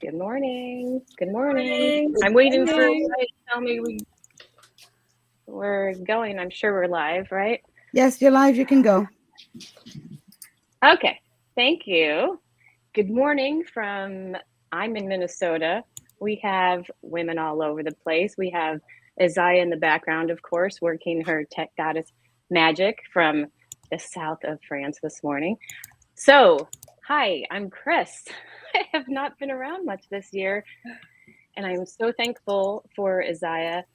Good morning. Good morning. Morning. I'm waiting for Morning. you to tell me we're going. I'm sure we're live, right? Yes, you're live. You can go. Okay. Thank you. Good morning I'm in Minnesota. We have women all over the place. We have Isaiah in the background, of course, working her tech goddess magic from the south of France this morning. So, hi, I'm Chris. I have not been around much this year, and I'm so thankful for Isaiah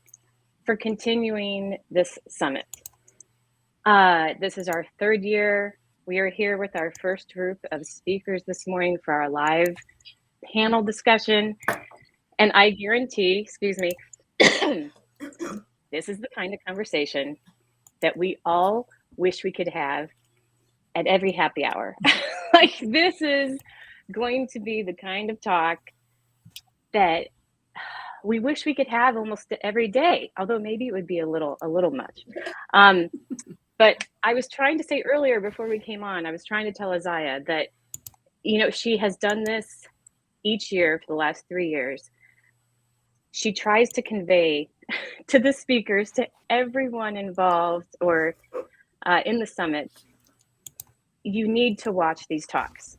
for continuing this summit. This is our third year. We are here with our first group of speakers this morning for our live panel discussion. And I guarantee, this is the kind of conversation that we all wish we could have at every happy hour. Like, this is going to be the kind of talk that we wish we could have almost every day, although maybe it would be a little much. But I was trying to say earlier before we came on, I was trying to tell Isaiah that, she has done this each year for the last 3 years. She tries to convey to the speakers, to everyone involved or in the summit, you need to watch these talks.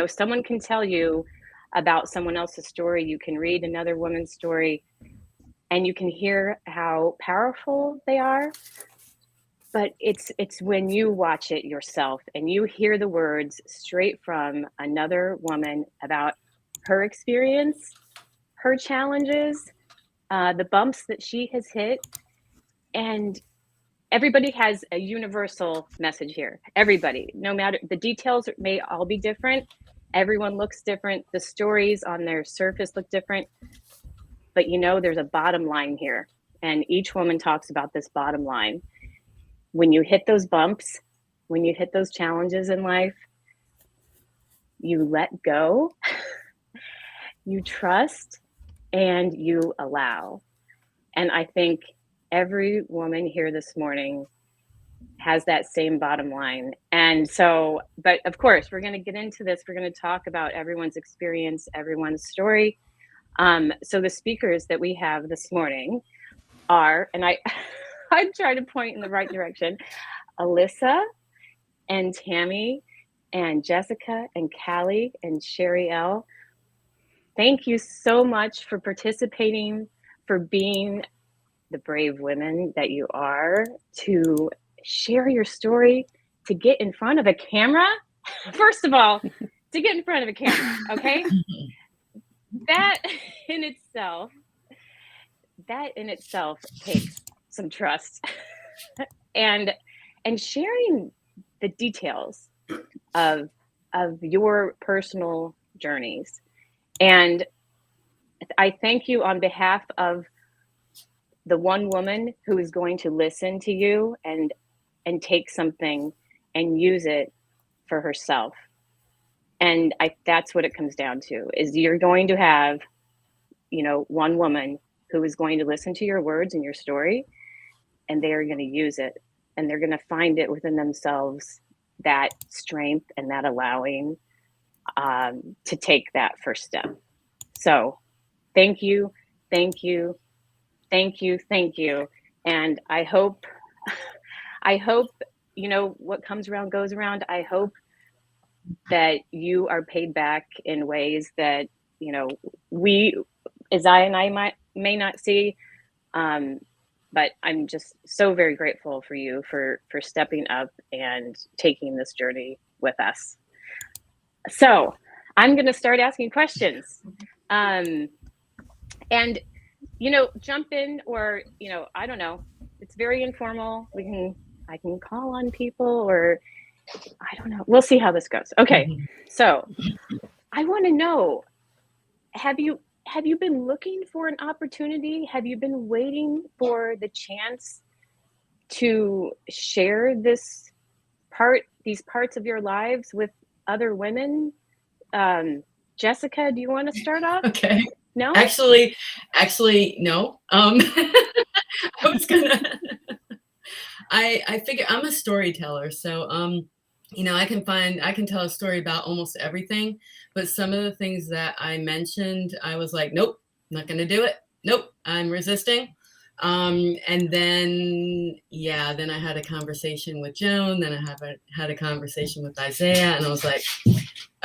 Someone can tell you about someone else's story. You can read another woman's story and you can hear how powerful they are. But it's when you watch it yourself and you hear the words straight from another woman about her experience, her challenges, the bumps that she has hit. And everybody has a universal message here. Everybody, no matter, the details may all be different. Everyone looks different. The stories on their surface look different. But there's a bottom line here. And each woman talks about this bottom line. When you hit those bumps, when you hit those challenges in life, you let go, you trust, and you allow. And I think every woman here this morning has that same bottom line. And so, but of course, we're going to get into this. We're going to talk about everyone's experience, everyone's story. So the speakers that we have this morning are, and I try to point in the right direction, Alyssa and Tammy and Jessica and Callie and Sherry L. Thank you so much for participating, for being the brave women that you are, to share your story, to get in front of a camera. First of all, to get in front of a camera, okay? That in itself takes some trust. and sharing the details of your personal journeys. And I thank you on behalf of the one woman who is going to listen to you and take something and use it for herself. And that's what it comes down to, is you're going to have, one woman who is going to listen to your words and your story, and they are going to use it, and they're going to find it within themselves, that strength and that allowing to take that first step. So thank you. And I hope, what comes around goes around. I hope that you are paid back in ways that, Isaiah and I may not see, but I'm just so very grateful for you for stepping up and taking this journey with us. So I'm going to start asking questions. And, jump in, or, I don't know, it's very informal. I can call on people, or I don't know. We'll see how this goes. Okay. So I want to know, have you been looking for an opportunity? Have you been waiting for the chance to share these parts of your lives with other women? Jessica, do you want to start off? Okay. No? Actually, no. I was gonna. I figure I'm a storyteller, so I can tell a story about almost everything, but some of the things that I mentioned, I was like, nope, not going to do it. Nope, I'm resisting. And then, then I had a conversation with Joan, then I had a conversation with Isaiah, and I was like,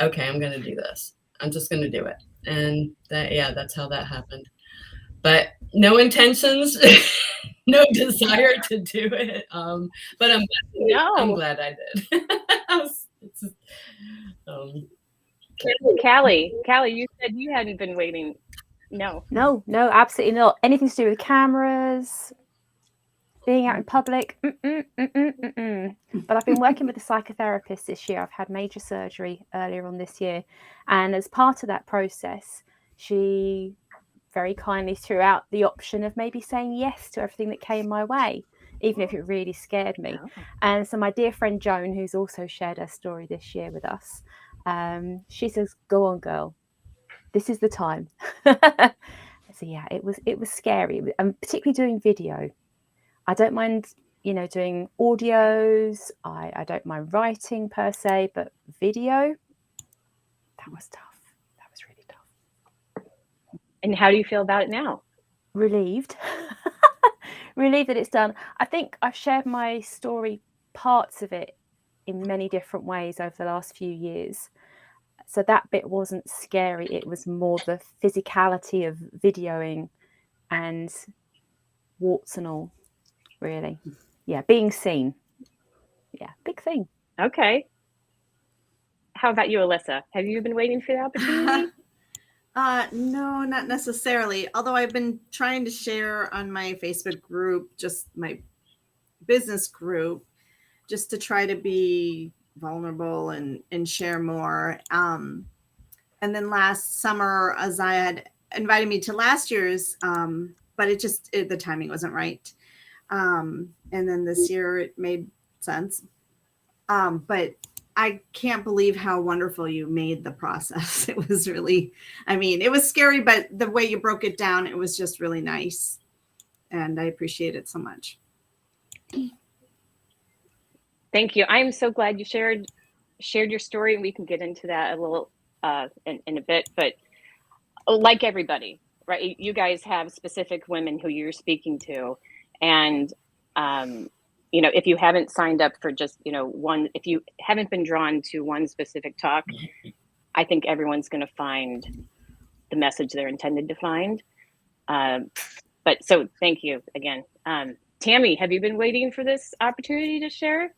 okay, I'm going to do this. I'm just going to do it. And that's how that happened. But no intentions, no desire to do it. But I'm glad I did. Callie, you said you hadn't been waiting. No, absolutely not. Anything to do with cameras, being out in public. But I've been working with a psychotherapist this year. I've had major surgery earlier on this year. And as part of that process, she very kindly threw out the option of maybe saying yes to everything that came my way, even if it really scared me. Oh. And so my dear friend Joan, who's also shared her story this year with us, she says, go on, girl. This is the time. So yeah, it was scary. And particularly doing video. I don't mind, doing audios. I don't mind writing per se, but video, that was tough. That was really tough. And how do you feel about it now? Relieved. Relieved that it's done. I think I've shared my story, parts of it, in many different ways over the last few years. So that bit wasn't scary. It was more the physicality of videoing and warts and all, really. Yeah, being seen. Yeah, big thing. Okay. How about you, Alyssa? Have you been waiting for the opportunity? No, not necessarily. Although I've been trying to share on my Facebook group, just my business group, just to try to be vulnerable and share more. And then last summer, Isaiah had invited me to last year's, but the timing wasn't right. And then this year it made sense. But I can't believe how wonderful you made the process. It was really, it was scary, but the way you broke it down, it was just really nice. And I appreciate it so much. Thank you. I'm so glad you shared your story, and we can get into that a little in a bit. But like everybody, right? You guys have specific women who you're speaking to, and if you haven't signed up for just one, if you haven't been drawn to one specific talk, I think everyone's going to find the message they're intended to find. But so thank you again. Tammy, have you been waiting for this opportunity to share?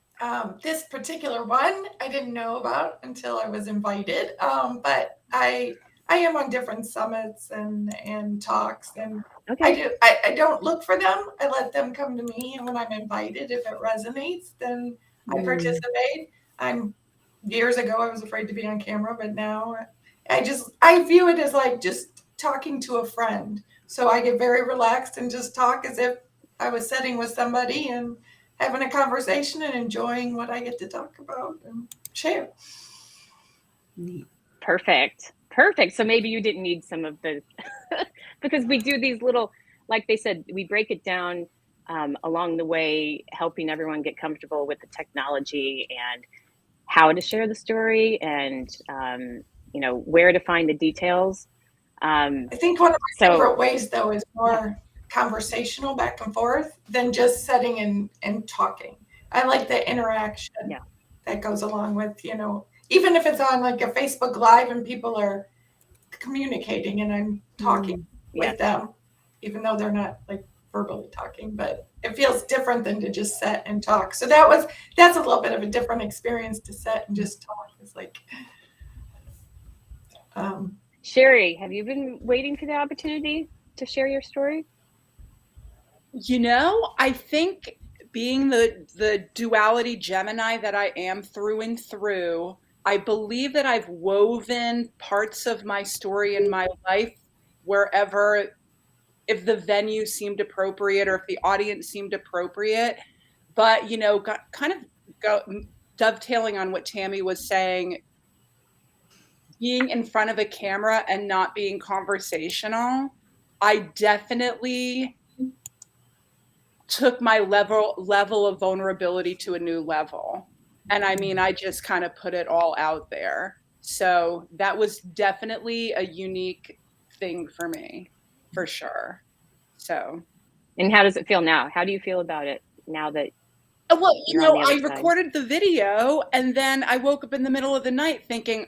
This particular one I didn't know about until I was invited, but I am on different summits and talks, and okay. I don't look for them. I let them come to me, and when I'm invited, if it resonates, then I participate. Years ago I was afraid to be on camera, but now I view it as like just talking to a friend. So I get very relaxed and just talk as if I was sitting with somebody and having a conversation and enjoying what I get to talk about and share. Perfect. So maybe you didn't need some of the, because we do these little, like they said, we break it down along the way, helping everyone get comfortable with the technology and how to share the story and, where to find the details. I think one of my favorite ways, though, is more conversational back and forth than just sitting and talking. I like the interaction that goes along with, even if it's on like a Facebook Live and people are communicating and I'm talking with them, even though they're not like verbally talking, but it feels different than to just sit and talk. So that's a little bit of a different experience to sit and just talk. It's like, Sherry, have you been waiting for the opportunity to share your story? I think being the duality Gemini that I am through and through, I believe that I've woven parts of my story in my life wherever, if the venue seemed appropriate or if the audience seemed appropriate. But, dovetailing on what Tammy was saying, being in front of a camera and not being conversational, I definitely took my level of vulnerability to a new level. And I mean, I just kind of put it all out there. So that was definitely a unique thing for me, for sure. So. And how does it feel now? How do you feel about it now that well, you're on the other I side? recorded the video and then I woke up in the middle of the night thinking,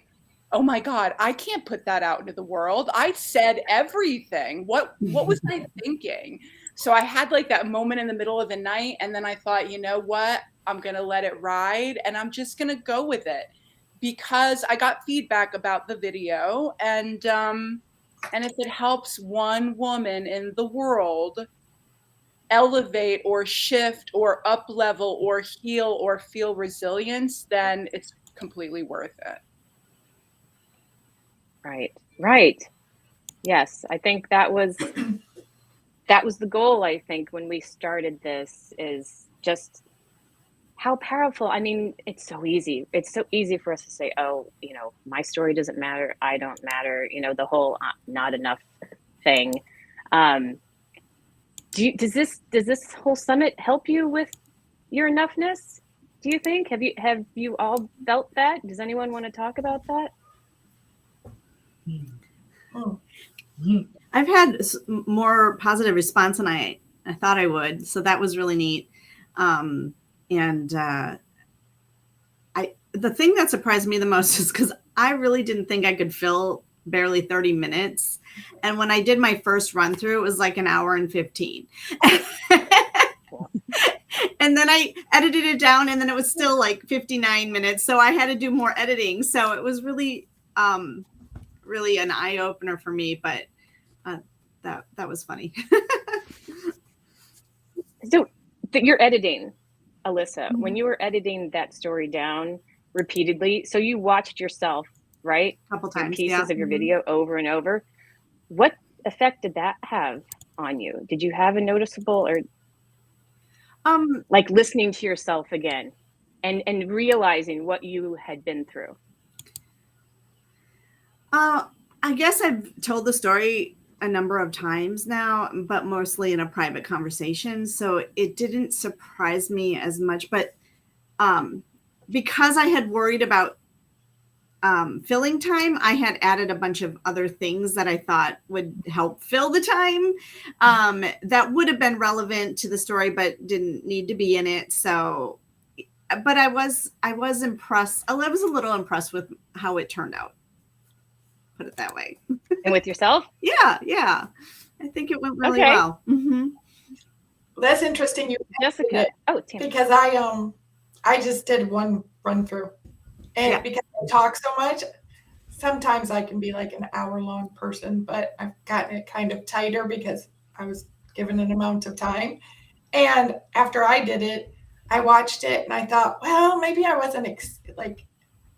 oh my God, I can't put that out into the world. I said everything. What was I thinking? So I had like that moment in the middle of the night, and then I thought, you know what? I'm going to let it ride and I'm just going to go with it, because I got feedback about the video, and if it helps one woman in the world elevate or shift or up level or heal or feel resilience, then it's completely worth it. Right. Yes, I think that was the goal, I think, when we started this, is just how powerful. I mean, it's so easy. It's so easy for us to say, oh, my story doesn't matter. I don't matter. The whole not enough thing. Does this whole summit help you with your enoughness? Do you think? Have you all felt that? Does anyone want to talk about that? I've had more positive response than I thought I would, so that was really neat. The thing that surprised me the most is because I really didn't think I could fill barely 30 minutes, and when I did my first run through, it was like an hour and 15. And then I edited it down, and then it was still like 59 minutes. So I had to do more editing. So it was really, really an eye opener for me. But that was funny. So you're editing, Alyssa. When you were editing that story down repeatedly, so you watched yourself, right? A couple times, pieces of your video over and over. What effect did that have on you? Did you have a noticeable, or like listening to yourself again and realizing what you had been through? I guess I've told the story a number of times now, but mostly in a private conversation. So it didn't surprise me as much, but because I had worried about filling time, I had added a bunch of other things that I thought would help fill the time that would have been relevant to the story, but didn't need to be in it. So, but I was impressed. I was a little impressed with how it turned out. Put it that way. And with yourself? Yeah. I think it went really well. Mm-hmm. That's interesting. You, Jessica. Tammy. Because I just did one run through. And because I talk so much, sometimes I can be like an hour-long person, but I've gotten it kind of tighter because I was given an amount of time. And after I did it, I watched it and I thought, well, maybe I wasn't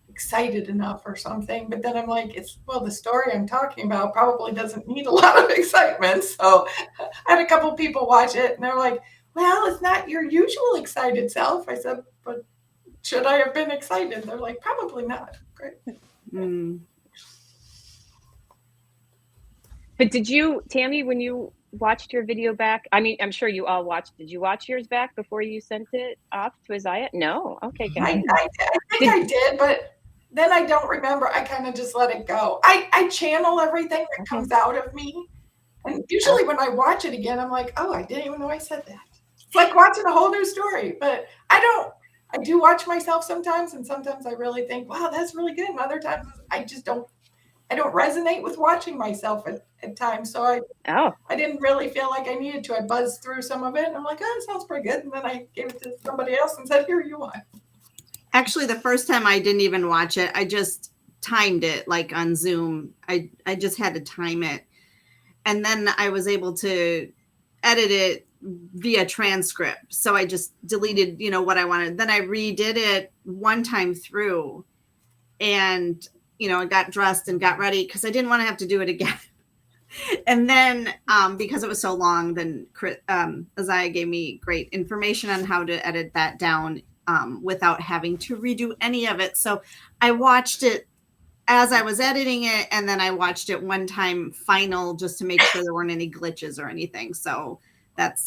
excited enough or something. But then I'm like, the story I'm talking about probably doesn't need a lot of excitement. So I had a couple people watch it and they're like, well, it's not your usual excited self. I said, but should I have been excited? They're like, probably not. Great. But did you, Tammy, when you watched your video back, I mean, I'm sure you all watched, did you watch yours back before you sent it off to Isaiah? No? Okay, good. I think I did, but then I don't remember. I kind of just let it go. I channel everything that comes out of me. And usually when I watch it again, I'm like, oh, I didn't even know I said that. It's like watching a whole new story. But I do watch myself sometimes, and sometimes I really think, wow, that's really good. And other times I just don't resonate with watching myself at times. So I didn't really feel like I needed to. I buzzed through some of it and I'm like, oh, that sounds pretty good. And then I gave it to somebody else and said, here you are. Actually, the first time I didn't even watch it. I just timed it like on Zoom. I just had to time it. And then I was able to edit it via transcript. So I just deleted, what I wanted. Then I redid it one time through and, I got dressed and got ready because I didn't want to have to do it again. And then because it was so long, then Isaiah gave me great information on how to edit that down without having to redo any of it. So I watched it as I was editing it, and then I watched it one time final just to make sure there weren't any glitches or anything. So that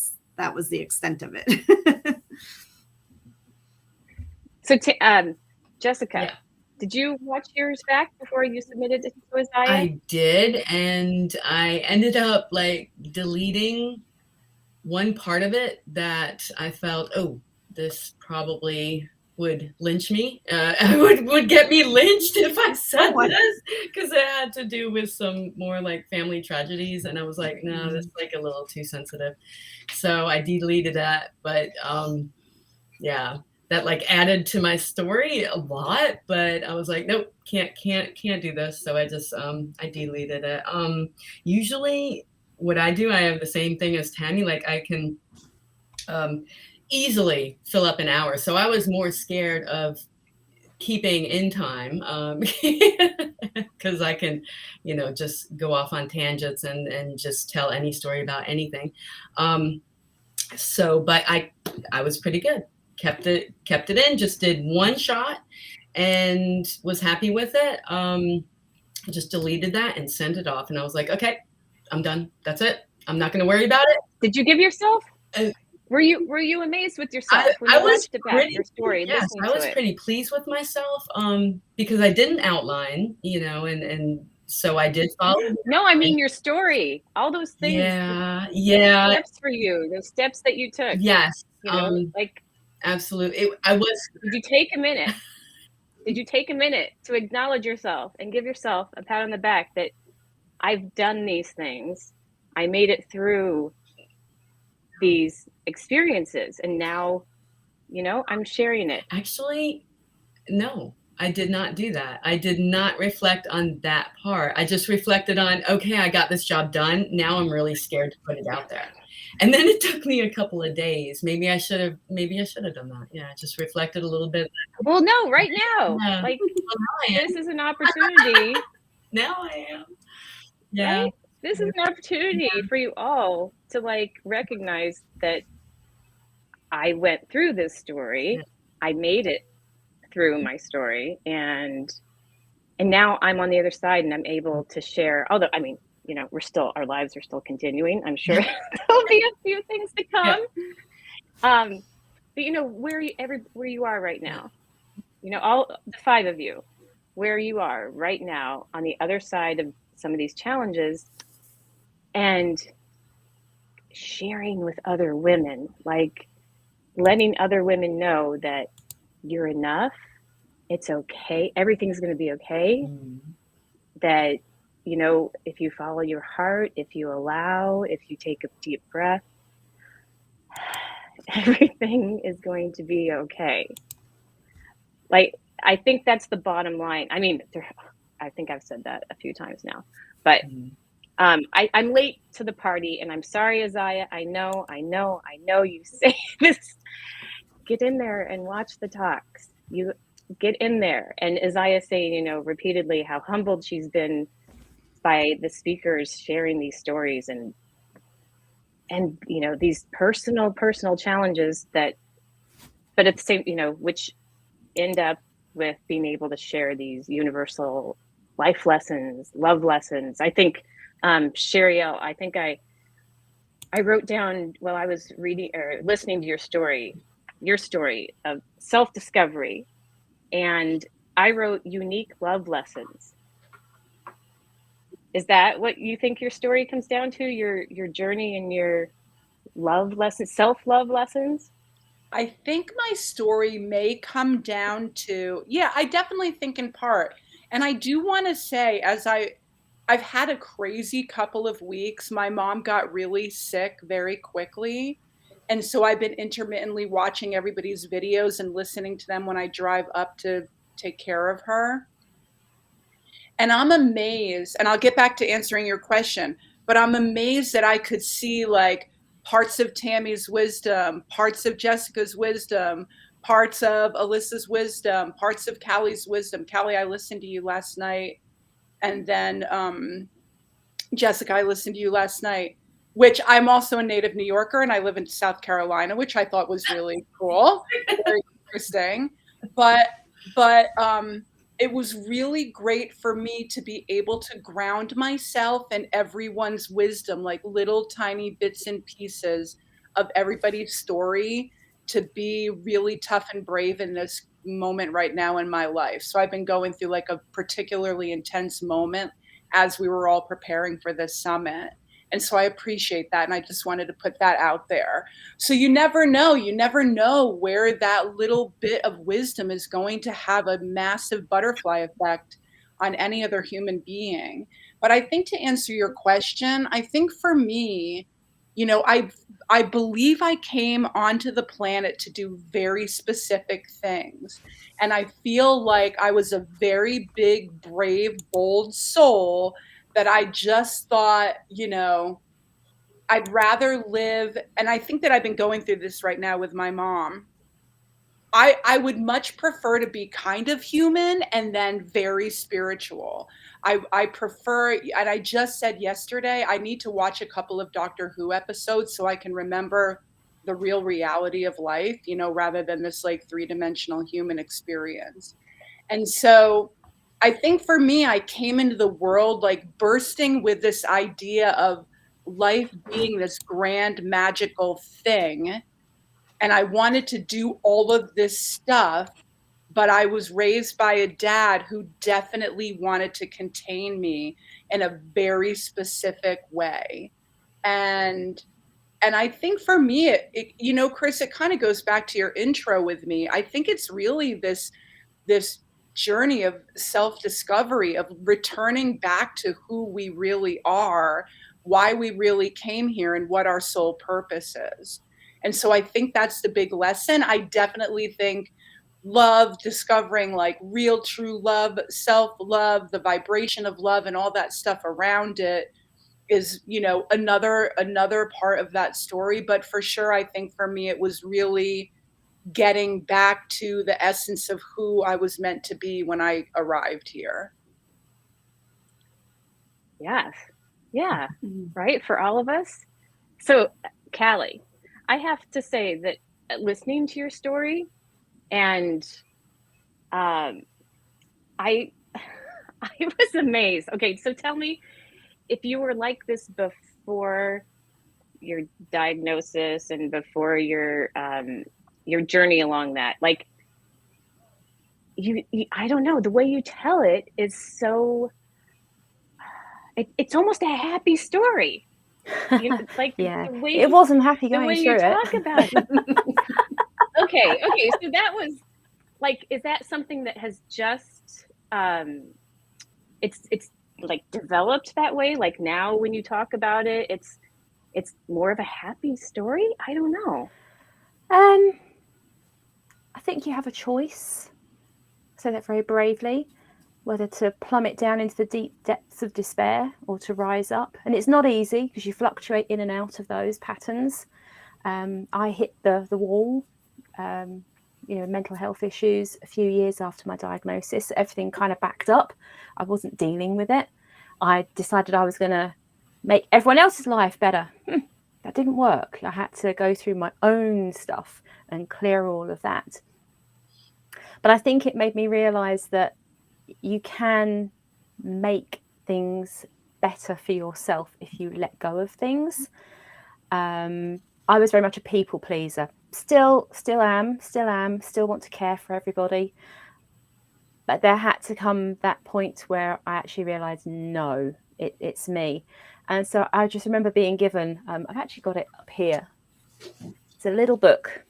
was the extent of it. So, Jessica, Yeah. did you watch yours back before you submitted it to Isaiah? I did, and I ended up like deleting one part of it that I felt, oh, this probably would lynch me. Would get me lynched if I said this, because it had to do with some more like family tragedies, and I was like, no, that's like a little too sensitive. So I deleted that, but yeah, that like added to my story a lot, but I was like, nope, can't do this. So I just I deleted it. Usually what I do, I have the same thing as Tammy, like I can easily fill up an hour. So I was more scared of keeping in time because I can, you know, just go off on tangents and just tell any story about anything. So, but I was pretty good. Kept it in, just did one shot and was happy with it. Just deleted that and sent it off. And I was like, okay, I'm done. That's it. I'm not going to worry about it. Did you give yourself? Were you amazed with yourself when you watched it back, your story? Yes, I was pretty pleased with myself because I didn't outline, you know, and so I did follow. No, I mean your story, all those things. Yeah. Steps for you, the steps that you took. Yes. You know, like absolutely. Did you take a minute? Did you take a minute to acknowledge yourself and give yourself a pat on the back that I've done these things, I made it through these experiences, and now, you know, I'm sharing it? Actually, no, I did not do that. I did not reflect on that part. I just reflected on, okay, I got this job done. Now I'm really scared to put it out there. And then it took me a couple of days. Maybe I should have done that. Yeah, just reflected a little bit. Well, no, right now, yeah. Like this is an opportunity. Now I am. Yeah. Right? This is an opportunity for you all to like recognize that I went through this story. Yeah. I made it through my story, and now I'm on the other side and I'm able to share. Although, I mean, you know, our lives are still continuing. I'm sure there'll be a few things to come. Yeah. But you know, where you are right now, you know, all the five of you, where you are right now on the other side of some of these challenges, and sharing with other women, like letting other women know that you're enough. It's okay. Everything's going to be okay. Mm-hmm. That, you know, if you follow your heart, if you allow, if you take a deep breath, everything is going to be okay. Like, I think that's the bottom line. I mean, I think I've said that a few times now, but I'm late to the party, and I'm sorry, Isaiah. I know you say this. Get in there and watch the talks. You get in there. And Isaiah saying, you know, repeatedly how humbled she's been by the speakers sharing these stories and you know, these personal challenges that, but at the same, you know, which end up with being able to share these universal life lessons, love lessons. I think, Sheriel, I think I wrote down while I was reading or listening to your story of self-discovery, and I wrote unique love lessons. Is that what you think your story comes down to? Your journey and your love lessons, self-love lessons? I think my story may come down to, yeah, I definitely think in part. And I do want to say, as I've had a crazy couple of weeks. My mom got really sick very quickly. And so I've been intermittently watching everybody's videos and listening to them when I drive up to take care of her. And I'm amazed, and I'll get back to answering your question, but I'm amazed that I could see like parts of Tammy's wisdom, parts of Jessica's wisdom, parts of Alyssa's wisdom, parts of Callie's wisdom. Callie, I listened to you last night. And then Jessica, I listened to you last night, which I'm also a native New Yorker, and I live in South Carolina, which I thought was really cool, very interesting. But it was really great for me to be able to ground myself in everyone's wisdom, like little tiny bits and pieces of everybody's story. to be really tough and brave in this moment right now in my life. So I've been going through like a particularly intense moment as we were all preparing for this summit. And so I appreciate that. And I just wanted to put that out there. So you never know where that little bit of wisdom is going to have a massive butterfly effect on any other human being. But I think to answer your question, I think for me, you know, I believe I came onto the planet to do very specific things. And I feel like I was a very big, brave, bold soul that I just thought, you know, I'd rather live. And I think that I've been going through this right now with my mom. I would much prefer to be kind of human and then very spiritual. I prefer, and I just said yesterday, I need to watch a couple of Doctor Who episodes so I can remember the real reality of life, you know, rather than this like three-dimensional human experience. And so I think for me, I came into the world like bursting with this idea of life being this grand magical thing. And I wanted to do all of this stuff, but I was raised by a dad who definitely wanted to contain me in a very specific way. And I think for me, you know, Chris, it kind of goes back to your intro with me. I think it's really this journey of self-discovery, of returning back to who we really are, why we really came here, and what our sole purpose is. And so I think that's the big lesson. I definitely think love, discovering like real true love, self-love, the vibration of love and all that stuff around it is, you know, another part of that story. But for sure, I think for me, it was really getting back to the essence of who I was meant to be when I arrived here. Yes. Yeah. Right. For all of us. So, Callie, I have to say that listening to your story, and I was amazed. Okay, so tell me, if you were like this before your diagnosis and before your journey along that, like you I don't know, the way you tell it is so it's almost a happy story. You know, like Yeah, the way it wasn't happy the going way through you it. talk about it. Okay, so that was like, is that something that has just it's like developed that way? Like now when you talk about it, it's more of a happy story? I don't know. I think you have a choice. I say that very bravely, whether to plummet down into the deep depths of despair or to rise up. And it's not easy because you fluctuate in and out of those patterns. I hit the wall, you know, mental health issues a few years after my diagnosis. Everything kind of backed up. I wasn't dealing with it. I decided I was going to make everyone else's life better. That didn't work. I had to go through my own stuff and clear all of that. But I think it made me realize that you can make things better for yourself if you let go of things. I was very much a people pleaser. Still am, still want to care for everybody. But there had to come that point where I actually realized, no, it's me. And so I just remember being given, I've actually got it up here. It's a little book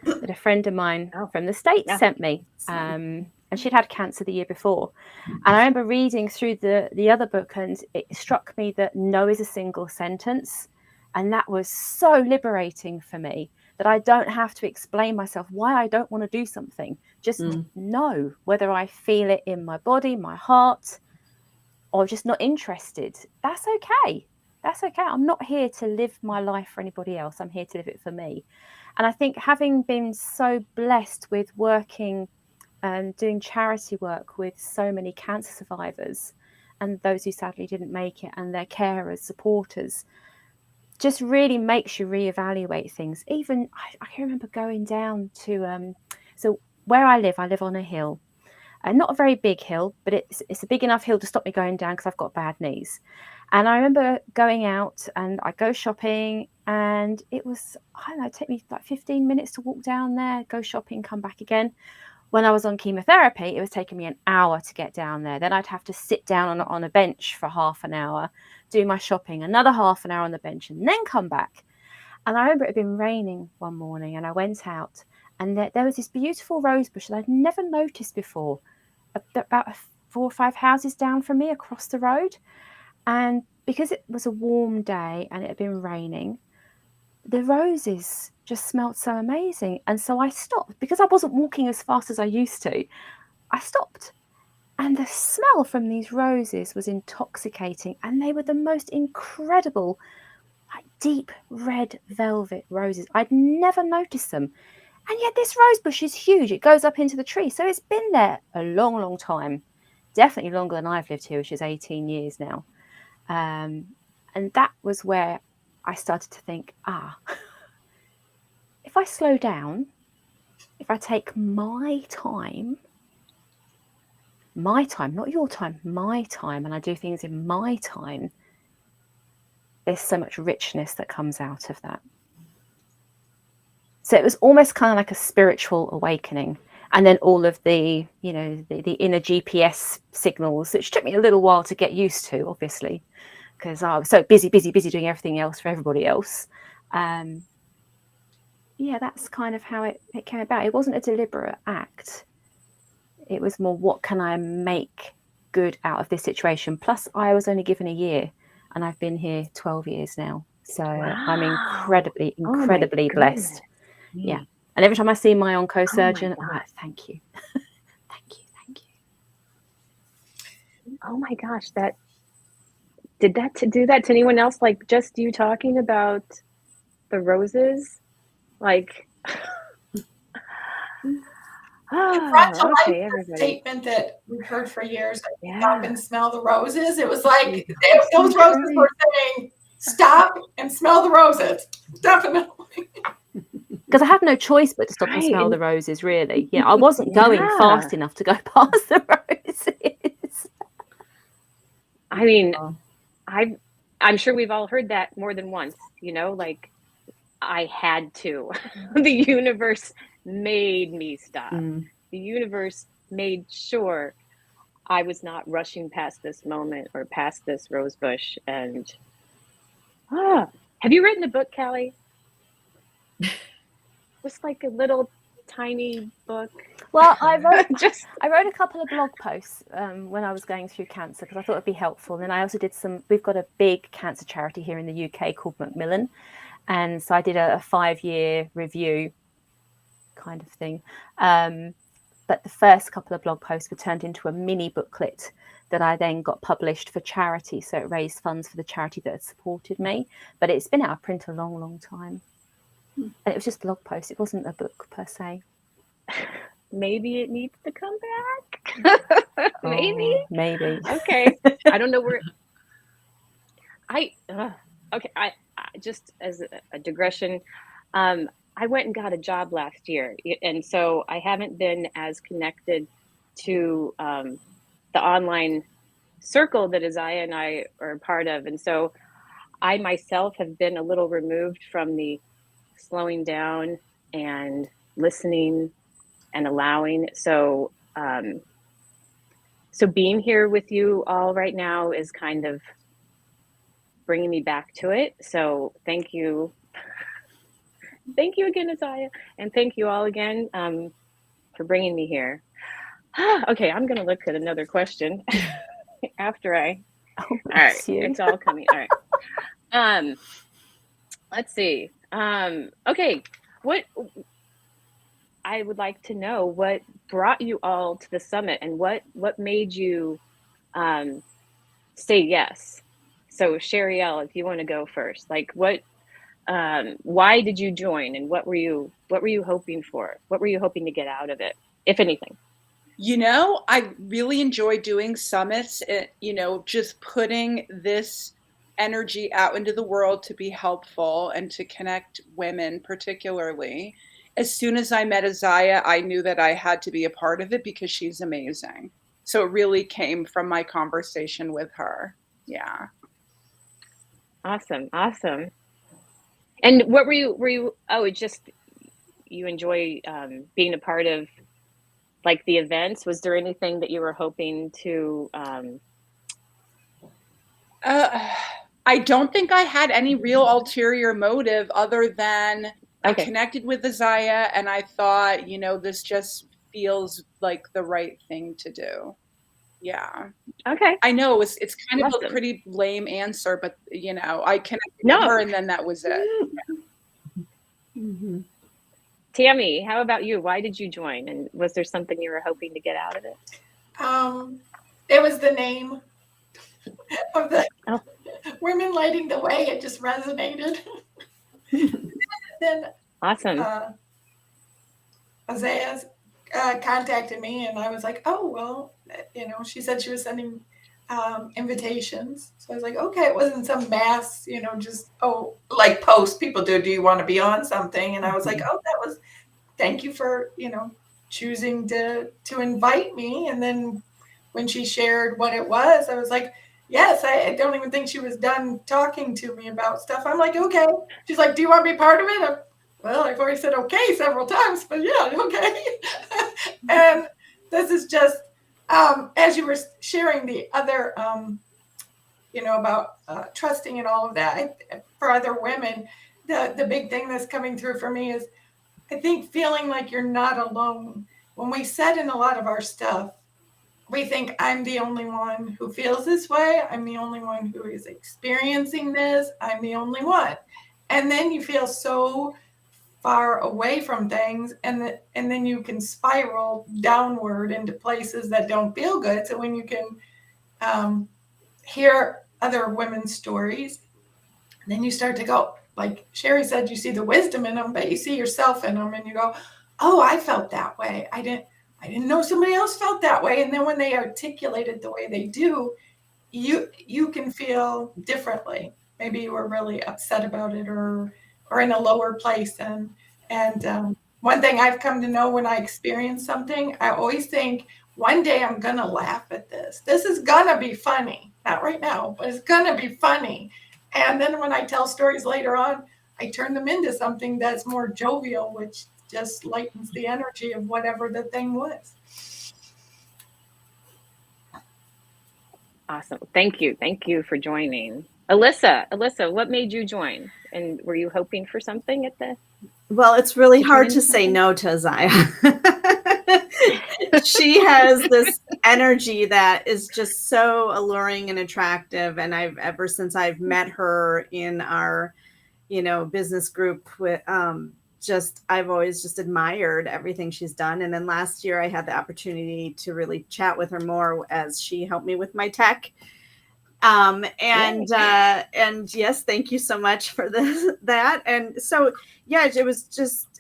that a friend of mine from the States sent me. And she'd had cancer the year before. And I remember reading through the other book, and it struck me that no is a single sentence. And that was so liberating for me, that I don't have to explain myself why I don't want to do something. Just know whether I feel it in my body, my heart, or just not interested. That's okay. That's okay. I'm not here to live my life for anybody else. I'm here to live it for me. And I think having been so blessed with working and doing charity work with so many cancer survivors and those who sadly didn't make it, and their carers, supporters, just really makes you reevaluate things. Even I can remember going down to so where I live on a hill, and not a very big hill, but it's a big enough hill to stop me going down because I've got bad knees. And I remember going out and I go shopping, and it was, I don't know, take me like 15 minutes to walk down there, go shopping, come back again. When I was on chemotherapy, it was taking me an hour to get down there. Then I'd have to sit down on a bench for half an hour, do my shopping, another half an hour on the bench, and then come back. And I remember it had been raining one morning, and I went out, and there was this beautiful rose bush that I'd never noticed before, about 4 or 5 houses down from me across the road. And because it was a warm day and it had been raining, the roses just smelled so amazing. And so I stopped, because I wasn't walking as fast as I used to. I stopped, and the smell from these roses was intoxicating, and they were the most incredible, like deep red velvet roses. I'd never noticed them. And yet this rose bush is huge. It goes up into the tree. So it's been there a long, long time. Definitely longer than I've lived here, which is 18 years now. And that was where I started to think, if I slow down, if I take my time, not your time, my time, and I do things in my time, there's so much richness that comes out of that. So it was almost kind of like a spiritual awakening. And then all of the, the inner GPS signals, which took me a little while to get used to, obviously, because I was so busy doing everything else for everybody else. That's kind of how it came about. It wasn't a deliberate act. It was more, what can I make good out of this situation? Plus, I was only given a year, and I've been here 12 years now. So wow. I'm incredibly blessed. Yeah. And every time I see my onco-surgeon, I'm like, thank you. thank you. Oh my gosh, did that do that to anyone else? Like, just you talking about the roses? Like, everybody. Statement that we've heard for years, stop and smell the roses. It was like those roses were saying, stop and smell the roses. Definitely. Because I have no choice but to stop and smell the roses, really. I wasn't going fast enough to go past the roses. I mean, I'm sure we've all heard that more than once, like, I had to. The universe made me stop. The universe made sure I was not rushing past this moment or past this rose bush. And have you written a book, Callie? Just like a little tiny book. Well, I wrote a couple of blog posts when I was going through cancer, because I thought it'd be helpful. And then I also did we've got a big cancer charity here in the UK called Macmillan. And so I did a 5-year review kind of thing. But the first couple of blog posts were turned into a mini booklet that I then got published for charity. So it raised funds for the charity that had supported me. But it's been out of print a long, long time. And it was just blog posts. It wasn't a book per se. Maybe it needs to come back. Maybe. Okay. I don't know where. Okay. I just as a digression, I went and got a job last year, and so I haven't been as connected to the online circle that Isaiah and I are a part of, and so I myself have been a little removed from the slowing down and listening and allowing. So being here with you all right now is kind of bringing me back to it. So thank you. Thank you again, Isaiah. And thank you all again for bringing me here. Okay, I'm going to look at another question after I. All right, it's all coming. All right. Let's see. Okay, what I would like to know, what brought you all to the summit, and what made you say yes? So Sharielle, if you want to go first, like why did you join, and what were you hoping for? What were you hoping to get out of it, if anything? I really enjoy doing summits, just putting this energy out into the world to be helpful and to connect women particularly. as soon as I met Isaiah, I knew that I had to be a part of it because she's amazing. So it really came from my conversation with her. Yeah. Awesome. Awesome. And what were you, oh, just, you enjoy being a part of like the events? Was there anything that you were hoping to? I don't think I had any real ulterior motive other than I connected with Isaiah and I thought, you know, this just feels like the right thing to do. Yeah. Okay. I know it's kind of a pretty lame answer, but you know, I connected with her and then that was it. Mm-hmm. Tammy, how about you? Why did you join? And was there something you were hoping to get out of it? It was the name of the Women Lighting the Way. It just resonated. Then awesome. Isaiah contacted me and I was like, oh, well, you know, she said she was sending invitations. So I was like, okay, it wasn't some mass, you know, just, like post people do you want to be on something? And I was like, oh, that was, thank you for, you know, choosing to invite me. And then when she shared what it was, I was like, yes, I don't even think she was done talking to me about stuff. I'm like, okay. She's like, do you want to be part of it? Well, I've already said okay several times, but yeah, okay. And this is just, as you were sharing the other, you know, about trusting and all of that, for other women, the big thing that's coming through for me is, I think feeling like you're not alone. When we said in a lot of our stuff, we think I'm the only one who feels this way. I'm the only one who is experiencing this. I'm the only one. And then you feel so far away from things, and then you can spiral downward into places that don't feel good. So when you can hear other women's stories, then you start to go, like Sherry said, you see the wisdom in them, but you see yourself in them, and you go, oh, I felt that way. I didn't know somebody else felt that way. And then when they articulate it the way they do, you can feel differently. Maybe you were really upset about it or in a lower place. And one thing I've come to know when I experience something, I always think, one day I'm going to laugh at this. This is going to be funny. Not right now, but it's going to be funny. And then when I tell stories later on, I turn them into something that's more jovial, which just lightens the energy of whatever the thing was. Awesome. Thank you. Thank you for joining. Alyssa, what made you join? And were you hoping for something at the? Well, it's really hard to say no to Isaiah. She has this energy that is just so alluring and attractive. And ever since I've met her in our, you know, business group with, I've always just admired everything she's done. And then last year I had the opportunity to really chat with her more as she helped me with my tech. And yes, thank you so much for that. And so, yeah,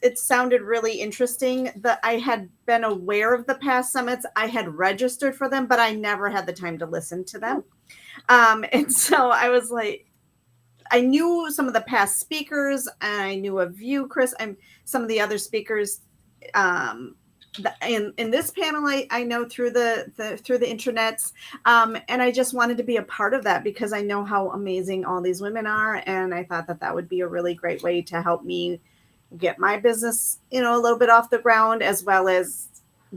it sounded really interesting that I had been aware of the past summits. I had registered for them, but I never had the time to listen to them. And so I was like, I knew some of the past speakers, and I knew of you, Chris, and some of the other speakers in this panel. I know through the intranets, and I just wanted to be a part of that because I know how amazing all these women are, and I thought that would be a really great way to help me get my business, you know, a little bit off the ground, as well as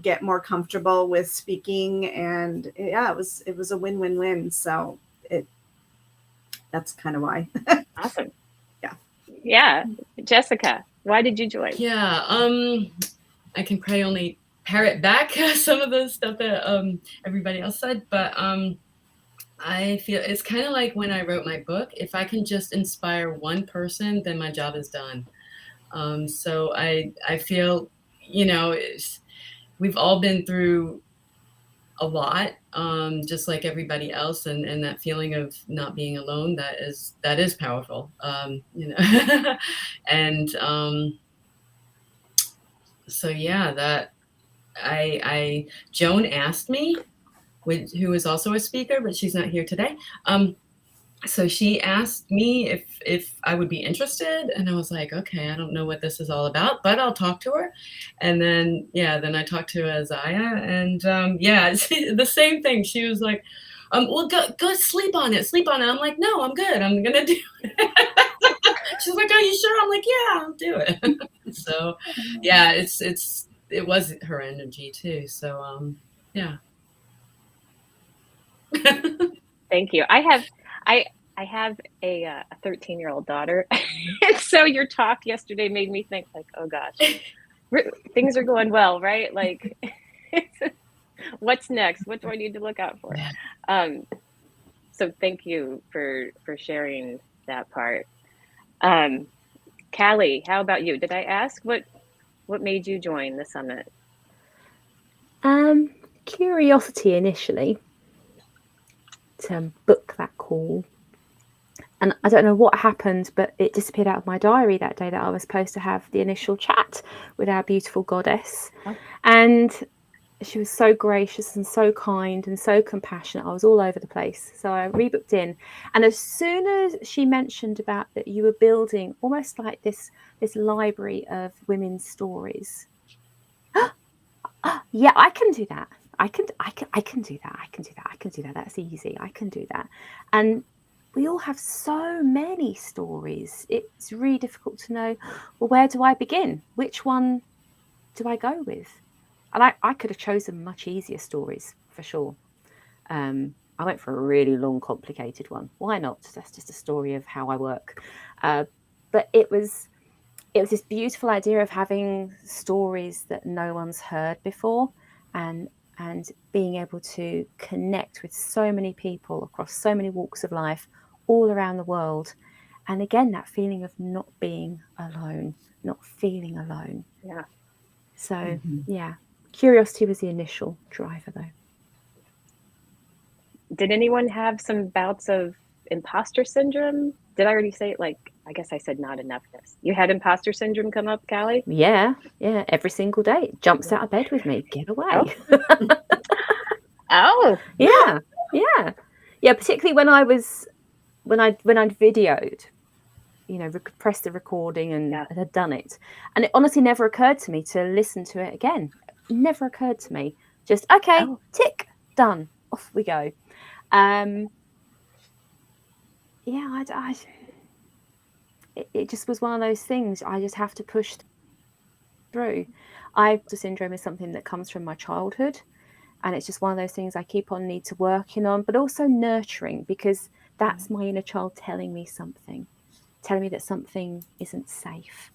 get more comfortable with speaking. And yeah, it was a win-win-win. So that's kind of why. Awesome. Yeah. Jessica, why did you join? Yeah, I can probably only parrot back some of the stuff that everybody else said, but I feel it's kind of like when I wrote my book. If I can just inspire one person, then my job is done. So I feel, you know, we've all been through a lot, just like everybody else, and that feeling of not being alone, that is powerful, you know. And so yeah, that Joan asked me, who is also a speaker, but she's not here today, so she asked me if I would be interested, and I was like, okay, I don't know what this is all about, but I'll talk to her. And then then I talked to Isaiah, and the same thing. She was like, well, go sleep on it. I'm like, no, I'm good. I'm gonna do it. She's like, are you sure? I'm like, yeah, I'll do it. So yeah, it was her energy too. So yeah. Thank you. I have a 13-year-old daughter, and so your talk yesterday made me think like, oh gosh, things are going well, right? Like, what's next? What do I need to look out for? So thank you for sharing that part. Callie, how about you? Did I ask what made you join the summit? Curiosity initially to book that call. And I don't know what happened, but it disappeared out of my diary that day that I was supposed to have the initial chat with our beautiful goddess. Oh. And she was so gracious and so kind and so compassionate. I was all over the place. So I rebooked in. And as soon as she mentioned about that you were building almost like this library of women's stories. Yeah, I can do that. I can do that. That's easy. I can do that. And we all have so many stories. It's really difficult to know, well, where do I begin? Which one do I go with? And I could have chosen much easier stories for sure. I went for a really long, complicated one. Why not? That's just a story of how I work. But it was this beautiful idea of having stories that no one's heard before, and being able to connect with so many people across so many walks of life all around the world. And again, that feeling of not being alone, not feeling alone. Yeah. So yeah, curiosity was the initial driver though. Did anyone have some bouts of imposter syndrome? Did I already say it? Like, I guess I said not enoughness. You had imposter syndrome come up, Callie? Yeah. Every single day. It jumps out of bed with me. Get away. Oh. Yeah. Particularly when I videoed, pressed the recording and had done it. And it honestly never occurred to me to listen to it again. It never occurred to me. Just, okay, tick, done. Off we go. It just was one of those things I just have to push through. The syndrome is something that comes from my childhood, and it's just one of those things I keep on need to working on, but also nurturing, because that's my inner child telling me that something isn't safe.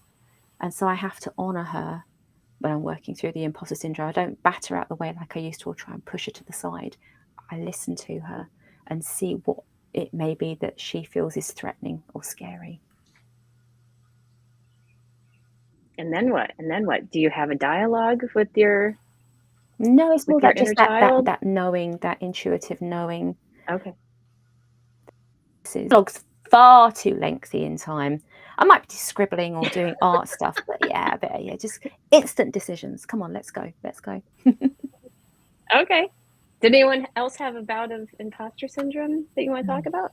And so I have to honor her when I'm working through the imposter syndrome. I don't bat her out the way like I used to, or try and push her to the side. I listen to her and see what it may be that she feels is threatening or scary. And then what? Do you have a dialogue with your? No, it's more that just that knowing, that intuitive knowing. Okay. This is far too lengthy in time. I might be scribbling or doing art stuff, but just instant decisions. Come on, let's go. Okay. Did anyone else have a bout of imposter syndrome that you want to talk about?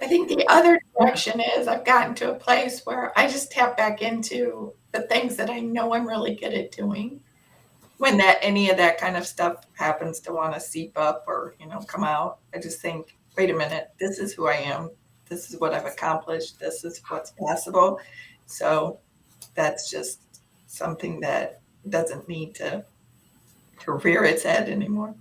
I think the other direction is I've gotten to a place where I just tap back into the things that I know I'm really good at doing. When any of that kind of stuff happens to want to seep up or, come out, I just think, wait a minute, this is who I am. This is what I've accomplished. This is what's possible. So that's just something that doesn't need to rear its head anymore.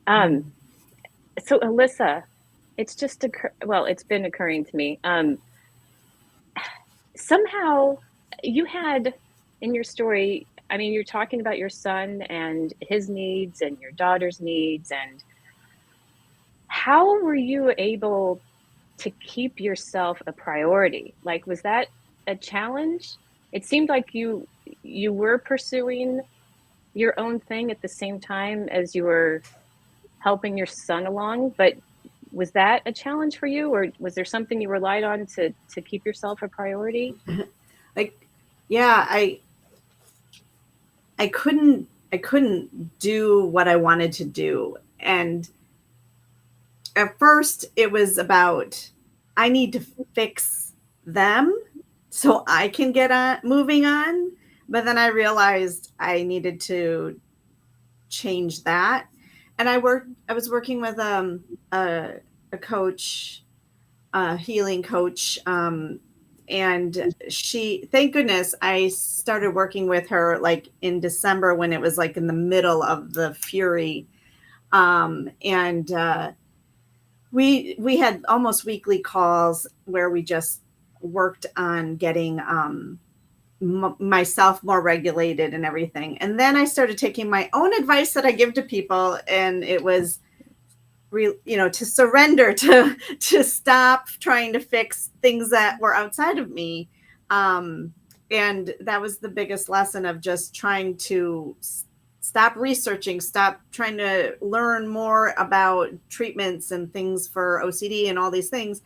So Alyssa, it's been occurring to me. Somehow you had in your story, I mean, you're talking about your son and his needs and your daughter's needs, and how were you able to keep yourself a priority? Like, was that a challenge? It seemed like you were pursuing your own thing at the same time as you were helping your son along, but was that a challenge for you, or was there something you relied on to keep yourself a priority? I couldn't couldn't do what I wanted to do. And at first it was about, I need to fix them so I can get on moving on. But then I realized I needed to change that. And I was working with a coach, a healing coach. And she, thank goodness, I started working with her like in December when it was like in the middle of the fury. And we had almost weekly calls where we just worked on getting myself more regulated and everything. And then I started taking my own advice that I give to people, and it was to surrender, to stop trying to fix things that were outside of me. And that was the biggest lesson of just trying to stop researching, stop trying to learn more about treatments and things for OCD and all these things.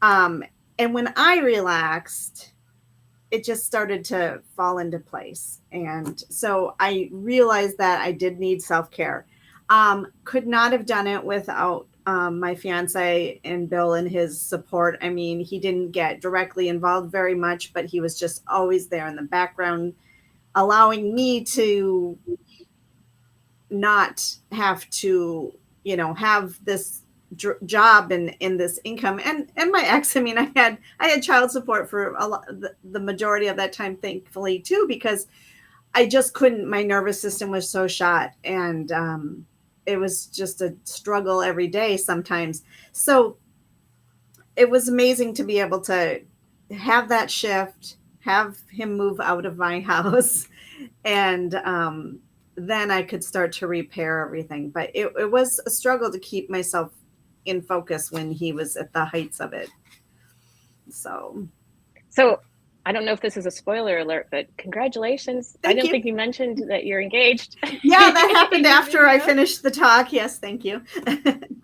And when I relaxed, it just started to fall into place. And so I realized that I did need self-care. Could not have done it without my fiance and Bill and his support. I mean, he didn't get directly involved very much, but he was just always there in the background, allowing me to not have to, have this job and this income. And my ex, I mean, I had child support for a lot, the majority of that time, thankfully too, because I just couldn't, my nervous system was so shot. And it was just a struggle every day sometimes. So it was amazing to be able to have that shift, have him move out of my house, and then I could start to repair everything. But it was a struggle to keep myself in focus when he was at the heights of it. So I don't know if this is a spoiler alert, but congratulations. Thank I don't you. think you mentioned that you're engaged. Yeah, that happened after I finished the talk. Yes, thank you.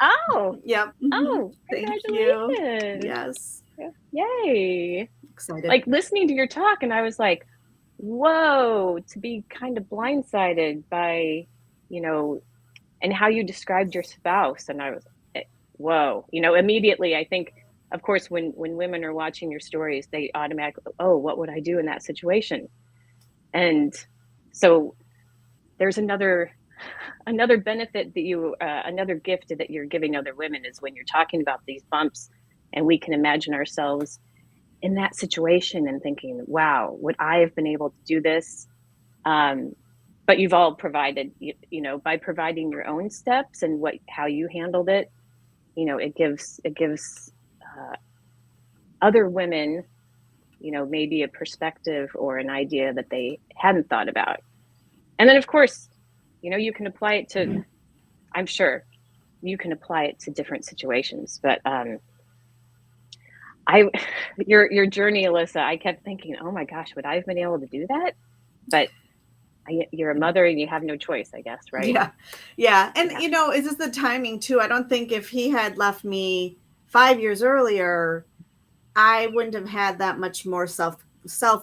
Oh. Yep. Oh, congratulations. You. Yes. Yay. Excited. Like listening to your talk, and I was like, whoa, to be kind of blindsided by, and how you described your spouse. And I was, whoa, immediately I think, of course, when women are watching your stories, they automatically, oh, what would I do in that situation? And so there's another benefit that another gift that you're giving other women is when you're talking about these bumps, and we can imagine ourselves in that situation and thinking, wow, would I have been able to do this? But you've all provided, by providing your own steps and how you handled it, it gives other women, maybe a perspective or an idea that they hadn't thought about. And then, of course, you can apply it to, I'm sure you can apply it to different situations, but your journey, Alyssa, I kept thinking, oh my gosh, would I have been able to do that? But you're a mother and you have no choice, I guess, right? Yeah. And it's just the timing too. I don't think if he had left me 5 years earlier, I wouldn't have had that much more self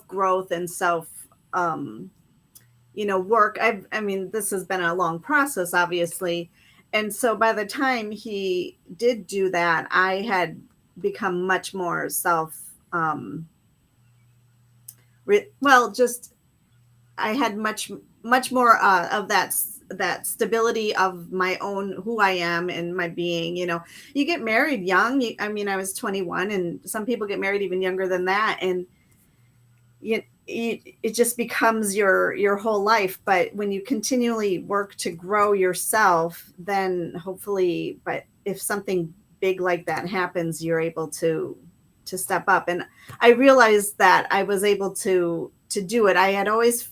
growth and self work. I mean, this has been a long process, obviously. And so by the time he did do that, I had become much more I had much more of that stability of my own, who I am and my being. You get married young. I was 21, and some people get married even younger than that. And it just becomes your whole life. But when you continually work to grow yourself, then hopefully, but if something big like that happens, you're able to step up. And I realized that I was able to do it. I had always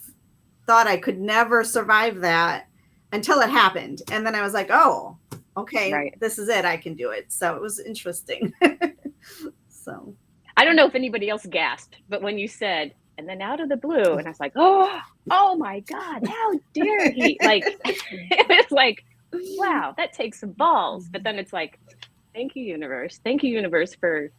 thought I could never survive that until it happened. And then I was like, oh, okay, right. This is it. I can do it. So it was interesting. So I don't know if anybody else gasped, but when you said, and then out of the blue, and I was like, oh my God, how dare he? Like, it was like, wow, that takes some balls. But then it's like, thank you, universe. Thank you, universe, for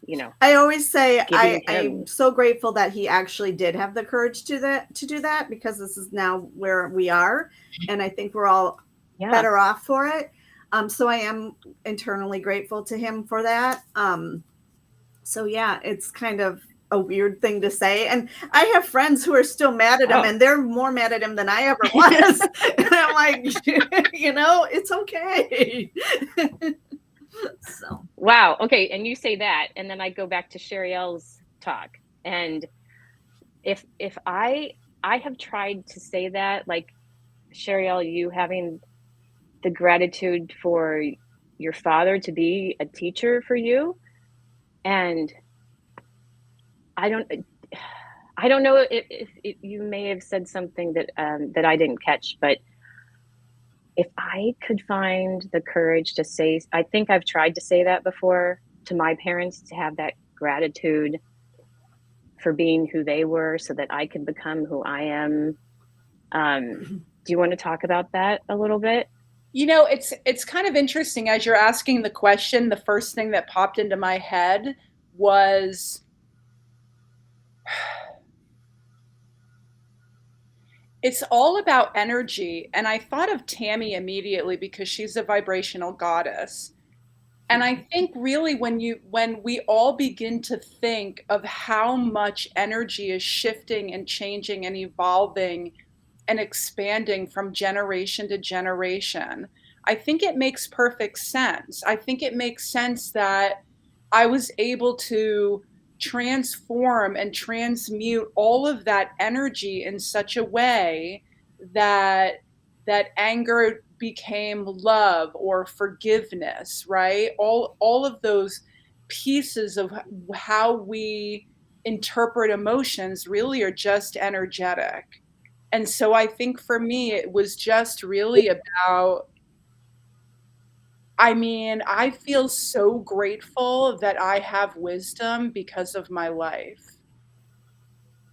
you know, I always say giving I'm him. so grateful that he actually did have the courage to do that, because this is now where we are, and I think we're all Yeah. better off for it. So I am internally grateful to him for that. So yeah, it's kind of a weird thing to say, and I have friends who are still mad at him, and they're more mad at him than I ever was. And I'm like, you know, it's okay. So wow. Okay, and you say that, and then I go back to Sherrielle's talk, and if I have tried to say that, like Sherrielle, you having the gratitude for your father to be a teacher for you, and I don't know if you may have said something that that I didn't catch, but if I could find the courage to say, I think I've tried to say that before to my parents, to have that gratitude for being who they were so that I could become who I am. Do you want to talk about that a little bit? You know, it's kind of interesting as you're asking the question. The first thing that popped into my head was it's all about energy. And I thought of Tammy immediately because she's a vibrational goddess. And I think really when we all begin to think of how much energy is shifting and changing and evolving and expanding from generation to generation, I think it makes perfect sense. I think it makes sense that I was able to transform and transmute all of that energy in such a way that anger became love or forgiveness, right? All of those pieces of how we interpret emotions really are just energetic. And so I think for me, it was just really about, I mean, I feel so grateful that I have wisdom because of my life.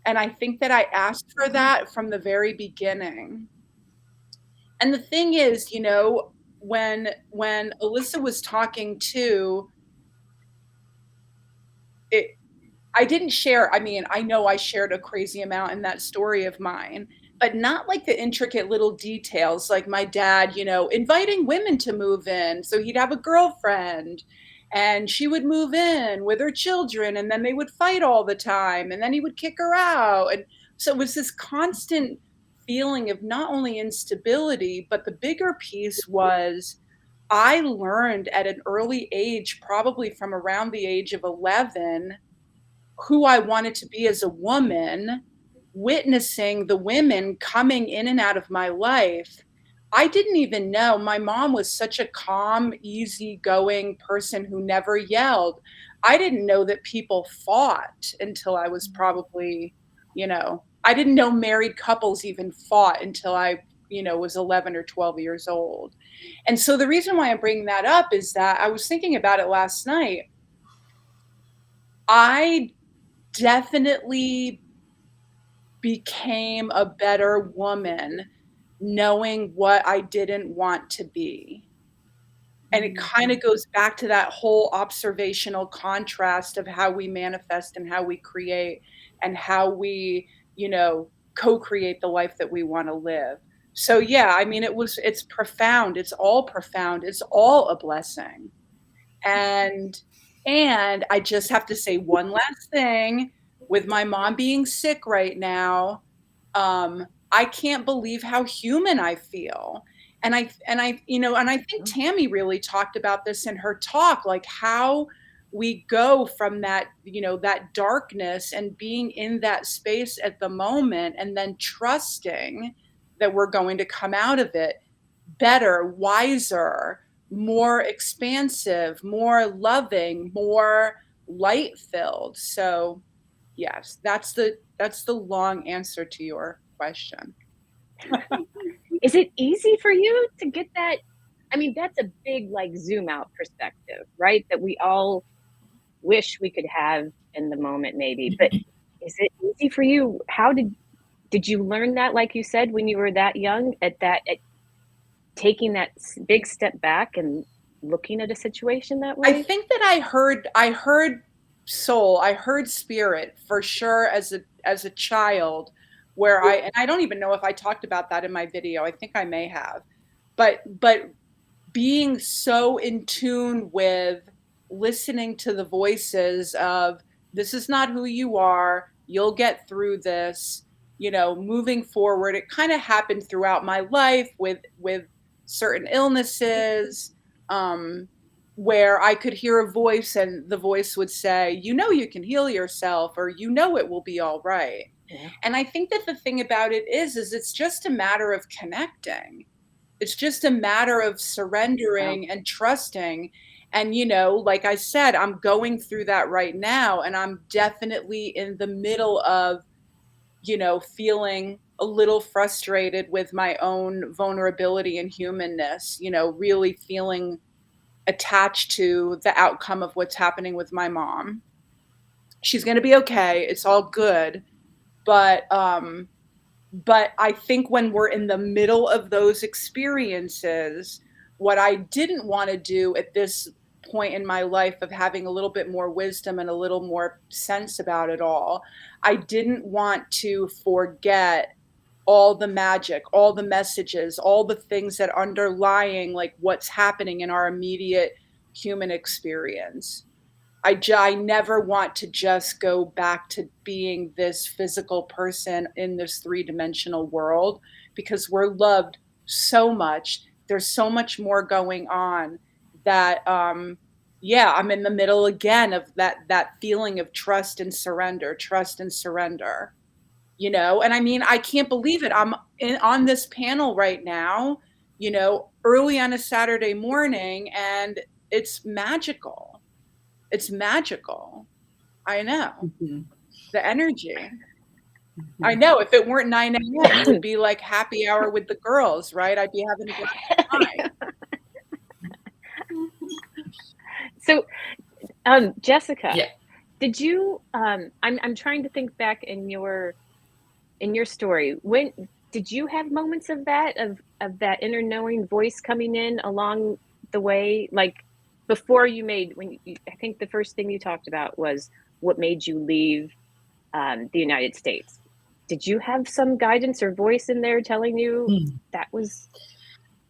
And I think that I asked for that from the very beginning. And the thing is, you know, when Alyssa was talking too, it I didn't share, I mean, I know I shared a crazy amount in that story of mine, but not like the intricate little details, like my dad, you know, inviting women to move in. So he'd have a girlfriend and she would move in with her children and then they would fight all the time and then he would kick her out. And so it was this constant feeling of not only instability, but the bigger piece was I learned at an early age, probably from around the age of 11, who I wanted to be as a woman, witnessing the women coming in and out of my life. I didn't even know. My mom was such a calm, easygoing person who never yelled. I didn't know that people fought until I was probably, you know, I didn't know married couples even fought until I, you know, was 11 or 12 years old. And so the reason why I'm bringing that up is that I was thinking about it last night. I definitely became a better woman knowing what I didn't want to be. And it kind of goes back to that whole observational contrast of how we manifest and how we create and how we, you know, co-create the life that we want to live. So yeah, I mean, it's profound. It's all profound. It's all a blessing. And I just have to say one last thing. With my mom being sick right now, I can't believe how human I feel. And you know, and I think Tammy really talked about this in her talk, like how we go from that, you know, that darkness and being in that space at the moment and then trusting that we're going to come out of it better, wiser, more expansive, more loving, more light filled. So yes, that's the long answer to your question. Is it easy for you to get that? I mean, that's a big like zoom out perspective, right? That we all wish we could have in the moment maybe. But is it easy for you? How did you learn that, like you said, when you were that young, at taking that big step back and looking at a situation that way? I think that I heard soul. I heard spirit for sure as a child, where and I don't even know if I talked about that in my video. I think I may have, but being so in tune with listening to the voices of, this is not who you are, you'll get through this, you know, moving forward. It kind of happened throughout my life with certain illnesses, where I could hear a voice and the voice would say, you know, you can heal yourself, or you know, it will be all right. Yeah. And I think that the thing about it is it's just a matter of connecting. It's just a matter of surrendering and trusting. And, you know, like I said, I'm going through that right now, and I'm definitely in the middle of, you know, feeling a little frustrated with my own vulnerability and humanness, you know, really feeling attached to the outcome of what's happening with my mom. She's going to be okay. It's all good. But I think when we're in the middle of those experiences, what I didn't want to do at this point in my life of having a little bit more wisdom and a little more sense about it all, I didn't want to forget all the magic, all the messages, all the things that underlying like what's happening in our immediate human experience. I never want to just go back to being this physical person in this three-dimensional world, because we're loved so much. There's so much more going on that, yeah, I'm in the middle again of that feeling of trust and surrender, you know? And I mean, I can't believe it. I'm on this panel right now, you know, early on a Saturday morning, and it's magical. It's magical. I know. Mm-hmm. The energy. Mm-hmm. I know. If it weren't 9 a.m., it would be like happy hour with the girls, right? I'd be having a good time. So, Jessica, did you? I'm trying to think back in your story. When did you have moments of that that inner knowing voice coming in along the way, like? Before you made, I think the first thing you talked about was what made you leave the United States. Did you have some guidance or voice in there telling you that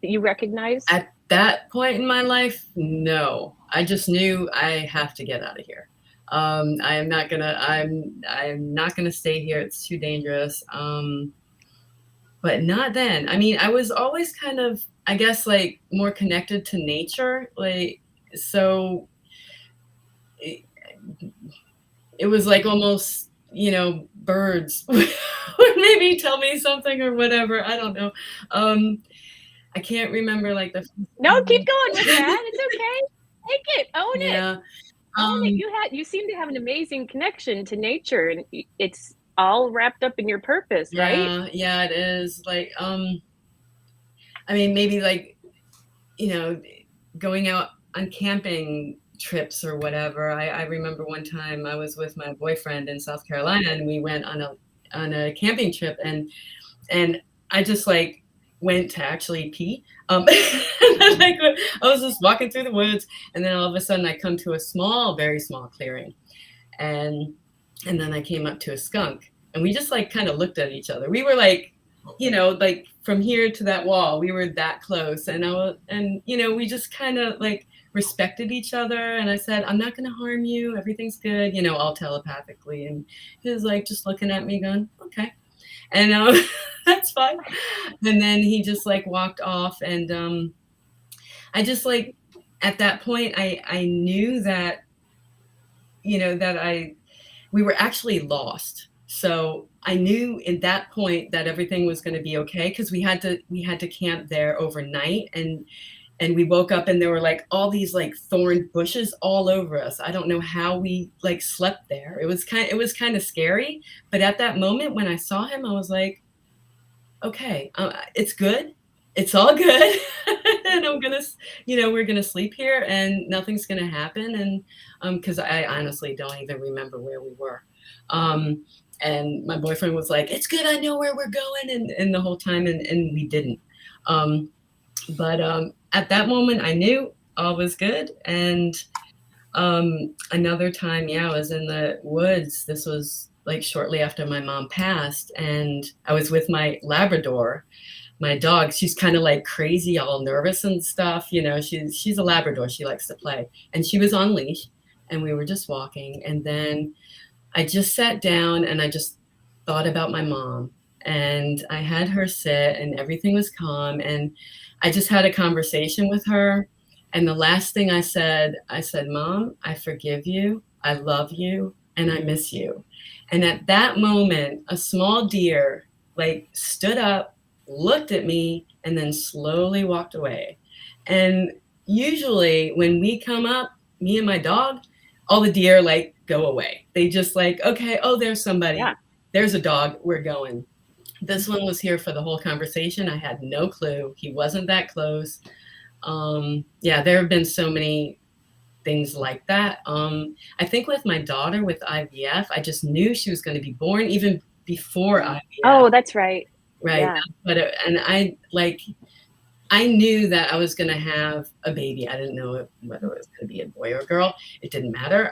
you recognized? At that point in my life, no. I just knew I have to get out of here. I'm not gonna stay here. It's too dangerous. But not then. I mean, I was always kind of, I guess, like more connected to nature, like. So it was like almost, you know, birds would maybe tell me something or whatever. I don't know. I can't remember like the. No, keep going with that. It's okay. Take it. Own it. Own it. You seem to have an amazing connection to nature, and it's all wrapped up in your purpose, right? Yeah, it is. Like, I mean, maybe like, you know, going out on camping trips or whatever. I remember one time I was with my boyfriend in South Carolina, and we went on a camping trip, and I just like went to actually pee. Like, I was just walking through the woods, and then all of a sudden I come to a very small clearing, and then I came up to a skunk, and we just like kind of looked at each other. We were like, you know, like from here to that wall, we were that close, and you know, we just kind of like respected each other. And I said, I'm not going to harm you. Everything's good, you know, all telepathically. And he was like, just looking at me going, okay. And that's fine. And then he just like walked off. And I just like, at that point, I knew that, you know, that we were actually lost. So I knew at that point that everything was going to be okay, because we had to camp there overnight, and we woke up and there were like all these like thorn bushes all over us. I don't know how we like slept there. It was kind of scary. But at that moment when I saw him, I was like, okay, it's good. It's all good. And we're gonna sleep here and nothing's gonna happen. And because I honestly don't even remember where we were. And my boyfriend was like, it's good, I know where we're going, and the whole time, and we didn't. But at that moment, I knew all was good, and Another time, I was in the woods. This was like shortly after my mom passed, and I was with my Labrador, my dog. She's kind of like crazy, all nervous and stuff. She's a Labrador. She likes to play, and she was on leash, and we were just walking, and then I just sat down and I just thought about my mom, and I had her sit, and everything was calm, and I just had a conversation with her. And the last thing I said, Mom, I forgive you, I love you, and I miss you. And at that moment, a small deer like stood up, looked at me, and then slowly walked away. And usually when we come up, me and my dog, all the deer like go away. They just like, okay, oh, there's somebody. Yeah. There's a dog. We're going. This one was here for the whole conversation. I had no clue. He wasn't that close. There have been so many things like that. I think with my daughter with IVF, I just knew she was going to be born even before IVF. Oh, that's right. Right. Yeah. But I knew that I was going to have a baby. I didn't know whether it was going to be a boy or a girl. It didn't matter.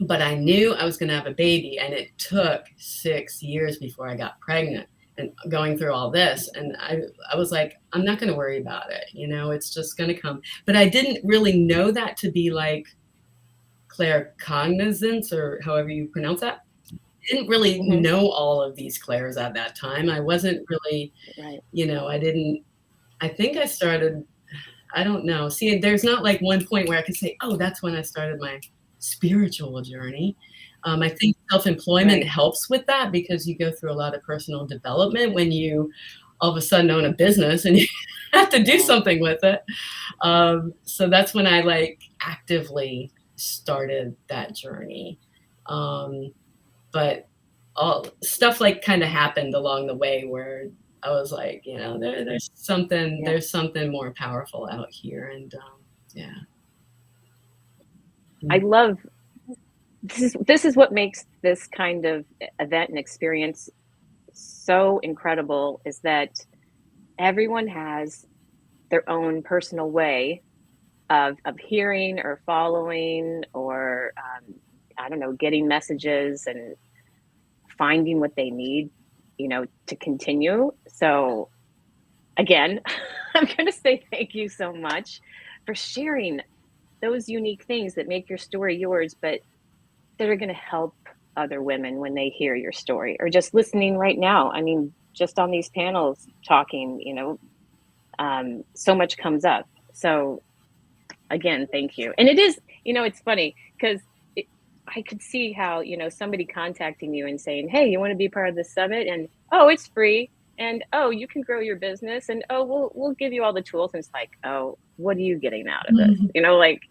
But I knew I was going to have a baby, and it took 6 years before I got pregnant and going through all this. And I was like, I'm not going to worry about it. It's just going to come. But I didn't really know that to be like claircognizance, or however you pronounce that. I didn't really know all of these clairs at that time. I wasn't really, I think I started, I don't know. See, there's not like one point where I could say, oh, that's when I started my spiritual journey. I think self-employment helps with that, because you go through a lot of personal development when you all of a sudden own a business and you have to do something with it. So that's when I like actively started that journey. But all stuff like kind of happened along the way where I was like, there's something more powerful out here. And I love this is what makes this kind of event and experience so incredible, is that everyone has their own personal way of hearing or following, or I don't know, getting messages and finding what they need, to continue. So again, I'm going to say thank you so much for sharing those unique things that make your story yours, but that are going to help other women when they hear your story, or just listening right now. I mean, just on these panels talking, so much comes up. So again, thank you. And it is, it's funny because I could see how, somebody contacting you and saying, hey, you want to be part of the summit? And, oh, it's free. And, oh, you can grow your business. And, oh, we'll give you all the tools. And it's like, oh, what are you getting out of this? Like,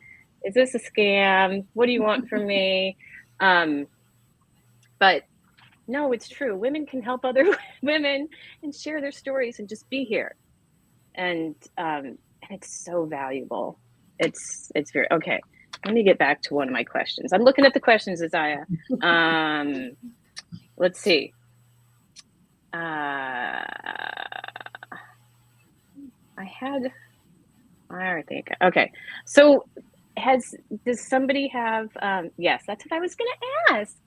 is this a scam? What do you want from me? But no, it's true. Women can help other women and share their stories and just be here. And it's so valuable. It's very, okay. Let me get back to one of my questions. I'm looking at the questions, Isaiah. Let's see. Okay. So does somebody have, yes, that's what I was going to ask.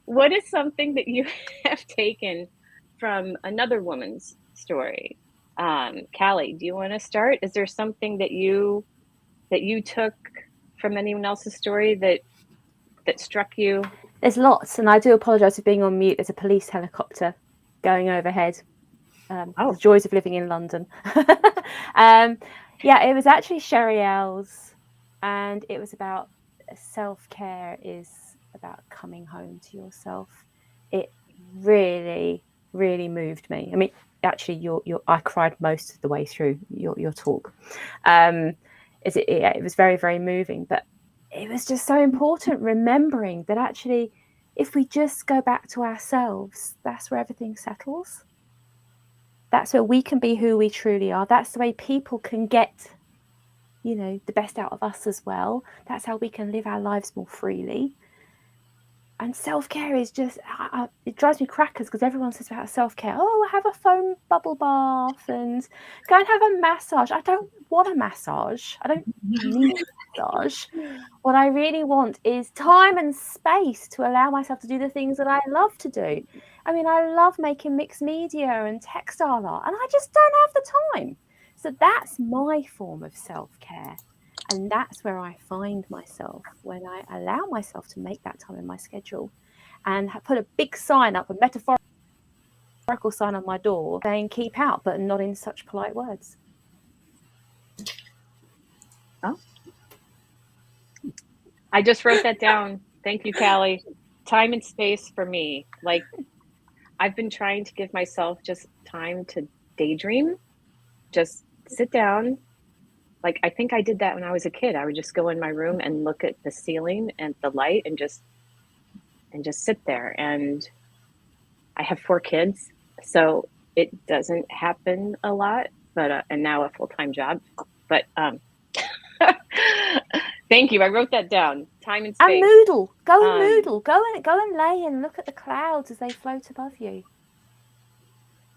What is something that you have taken from another woman's story? Callie, do you want to start? Is there something that you took from anyone else's story that struck you? There's lots, and I do apologize for being on mute. There's a police helicopter going overhead. The joys of living in London. It was actually Sherry L's, and it was about self-care is about coming home to yourself. It really, really moved me. I mean, actually, I cried most of the way through your talk. It was very, very moving, but it was just so important remembering that actually, if we just go back to ourselves, that's where everything settles. That's where we can be who we truly are. That's the way people can get, the best out of us as well. That's how we can live our lives more freely. And self-care is just, it drives me crackers because everyone says about self-care. Oh, have a foam bubble bath and go and have a massage. I don't want a massage. I don't need a massage. What I really want is time and space to allow myself to do the things that I love to do. I mean, I love making mixed media and textile art, and I just don't have the time. So that's my form of self-care. And that's where I find myself when I allow myself to make that time in my schedule and put a big sign up, a metaphorical sign on my door saying keep out, but not in such polite words. Oh, I just wrote that down. Thank you, Callie. Time and space for me. Like, I've been trying to give myself just time to daydream, just sit down. Like, I think I did that when I was a kid. I would just go in my room and look at the ceiling and the light and just sit there. And I have 4 kids, so it doesn't happen a lot, but and now a full-time job. But thank you. I wrote that down. Time and space. And Moodle. Go and Moodle. Go and lay and look at the clouds as they float above you.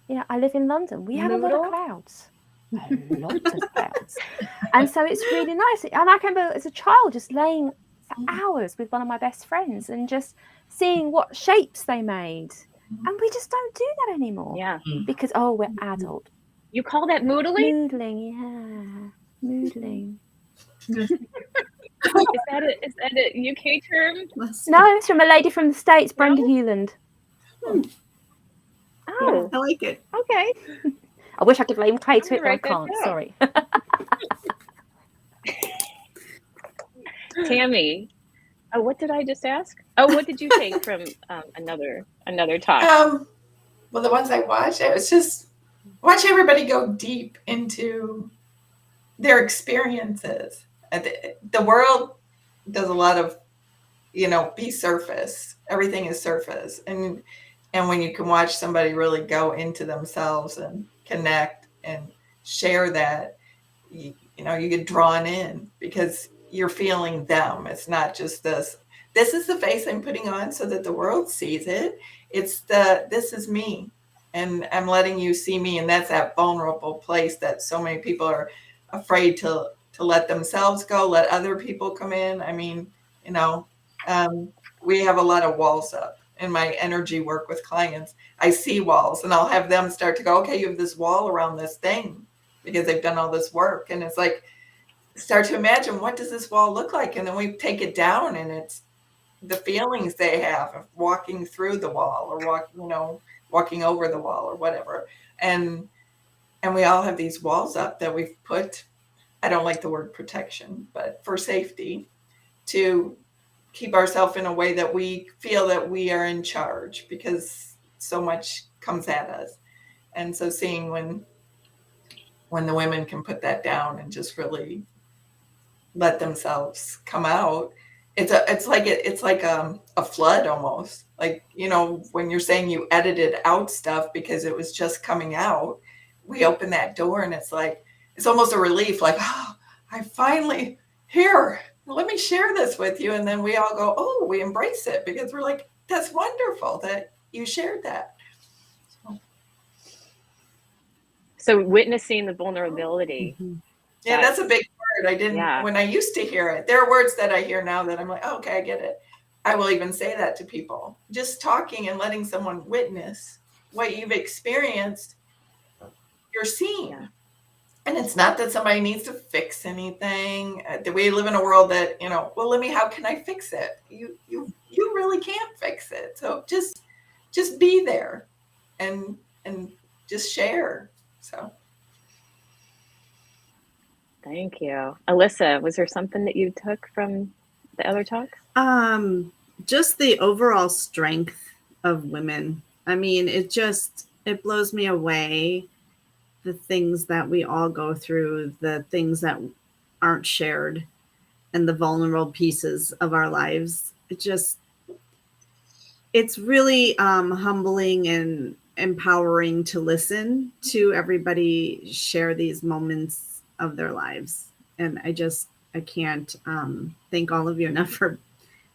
You know, I live in London. We have a lot of clouds. A lot of clouds. And so it's really nice. And I can remember as a child just laying for hours with one of my best friends and just seeing what shapes they made. And we just don't do that anymore. Yeah. Because, we're adult. You call that moodling? Moodling, yeah. Moodling. Is that a UK term? No, it's from a lady from the States, Brenda Hewland. Oh, I like it. Okay. I wish I could lay clay to it, but I can't. down. Sorry. Tammy, what did I just ask? Oh, what did you take from another talk? Well, the ones I watched, it was just watch everybody go deep into their experiences. The world does a lot of, be surface. Everything is surface, and when you can watch somebody really go into themselves and connect and share that, you get drawn in because you're feeling them. It's not just this is the face I'm putting on so that the world sees it. It's this is me, and I'm letting you see me. And that's that vulnerable place that so many people are afraid to let themselves go, let other people come in. I mean, we have a lot of walls up. In my energy work with clients, I see walls, and I'll have them start to go, okay, you have this wall around this thing because they've done all this work. And it's like, start to imagine, what does this wall look like? And then we take it down, and it's the feelings they have of walking through the wall or walking over the wall or whatever. And we all have these walls up that we've put, I don't like the word protection, but for safety, to keep ourselves in a way that we feel that we are in charge because so much comes at us. And so seeing when the women can put that down and just really let themselves come out, it's like a flood almost. Like, when you're saying you edited out stuff because it was just coming out, we open that door and it's like, it's almost a relief, like, oh, I finally here. Let me share this with you. And then we all go, oh, we embrace it because we're like, that's wonderful that you shared that. So witnessing the vulnerability. Mm-hmm. Yeah, that's a big word. I didn't, when I used to hear it, there are words that I hear now that I'm like, oh, okay, I get it. I will even say that to people. Just talking and letting someone witness what you've experienced, you're seeing. Yeah. And it's not that somebody needs to fix anything. We live in a world that, well, how can I fix it? You really can't fix it. So just be there and just share. So. Thank you. Alyssa, was there something that you took from the other talks? Just the overall strength of women. I mean, it blows me away. The things that we all go through, the things that aren't shared, and the vulnerable pieces of our lives. It's really humbling and empowering to listen to everybody share these moments of their lives. And I can't thank all of you enough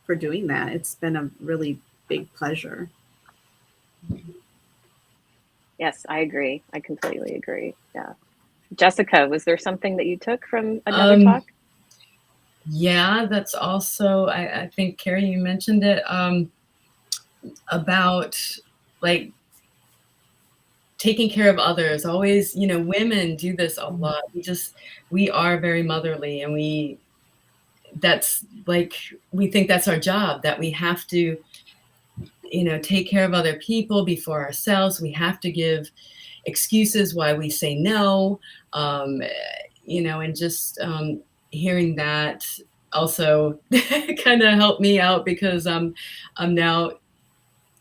for doing that. It's been a really big pleasure. Yes, I agree. I completely agree. Yeah. Jessica, was there something that you took from another talk? Yeah, that's also, I think, Carrie, you mentioned it, about like taking care of others. Always, you know, women do this a lot. We are very motherly, and that's like, we think that's our job, that we have to, you know, take care of other people before ourselves. We have to give excuses why we say no, you know, and just hearing that also kind of helped me out, because I'm now,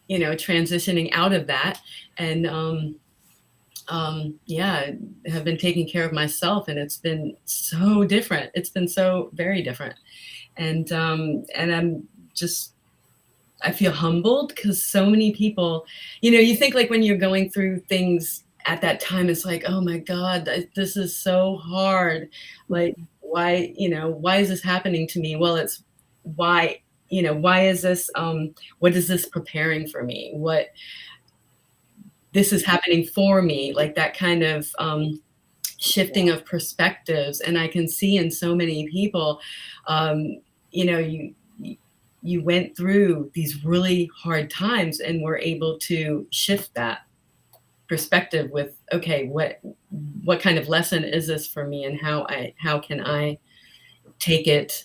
you know, transitioning out of that, and yeah, have been taking care of myself, and it's been so different. It's been so very different, and I'm just, I feel humbled, because so many people, you know, you think like when you're going through things at that time, it's like, oh my God, this is so hard. Like, why, you know, why is this happening to me? Well, it's why, you know, why is this, what is this preparing for me? This is happening for me, like that kind of shifting of perspectives. And I can see in so many people, you know, you went through these really hard times and were able to shift that perspective with, okay, what kind of lesson is this for me, and how can I take it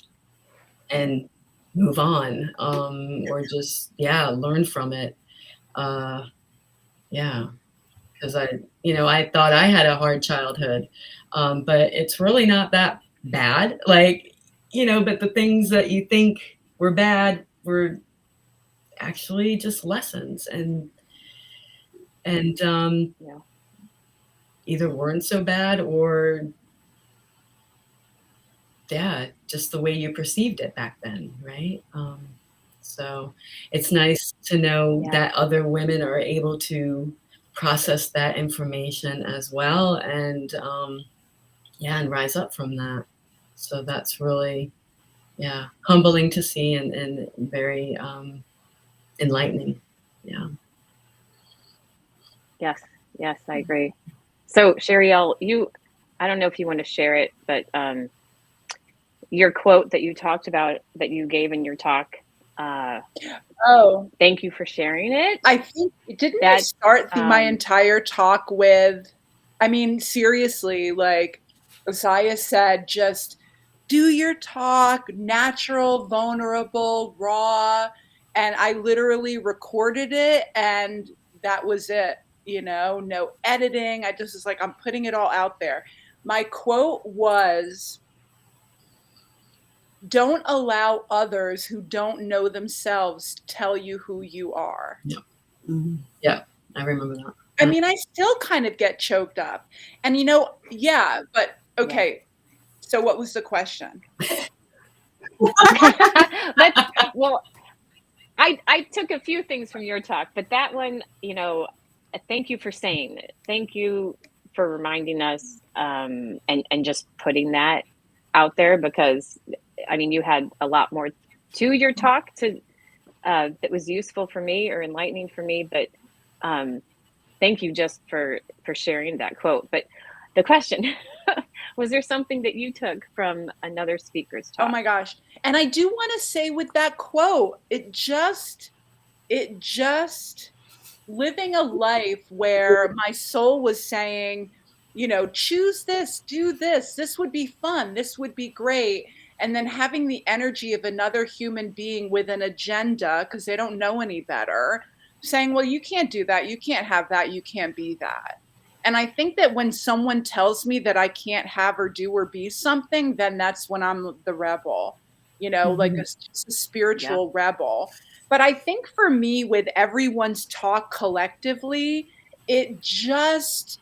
and move on, or just, yeah, learn from it. Yeah, because you know, I thought I had a hard childhood, but it's really not that bad. Like, you know, but the things that you think were bad were actually just lessons, and Yeah. either weren't so bad, or yeah, just the way you perceived it back then, right? So it's nice to know that other women are able to process that information as well, and yeah, and rise up from that. So that's really, yeah, humbling to see, and very enlightening. Yeah. Yes. Yes, I agree. So Sheriel, I don't know if you want to share it, but your quote that you talked about, that you gave in your talk, Oh, thank you for sharing it. I think, didn't I start my entire talk with, I mean, seriously, like Isaiah said, just do your talk, natural, vulnerable, raw. And I literally recorded it, and that was it. You know, no editing. I just was like, I'm putting it all out there. My quote was, don't allow others who don't know themselves tell you who you are. Yeah. Mm-hmm. Yeah, I remember that. I mean, I still kind of get choked up. And, you know, yeah, but okay. Yeah. So what was the question? Well, I took a few things from your talk, but that one, you know, thank you for saying it. Thank you for reminding us, and just putting that out there, because I mean, you had a lot more to your talk that was useful for me or enlightening for me, but thank you just for sharing that quote. But the question, was there something that you took from another speaker's talk? Oh my gosh. And I do want to say, with that quote, it just living a life where my soul was saying, you know, choose this, do this, this would be fun, this would be great. And then having the energy of another human being with an agenda, because they don't know any better, saying, well, you can't do that, you can't have that, you can't be that. And I think that when someone tells me that I can't have or do or be something, then that's when I'm the rebel, you know, like a spiritual rebel. But I think for me, with everyone's talk collectively, it just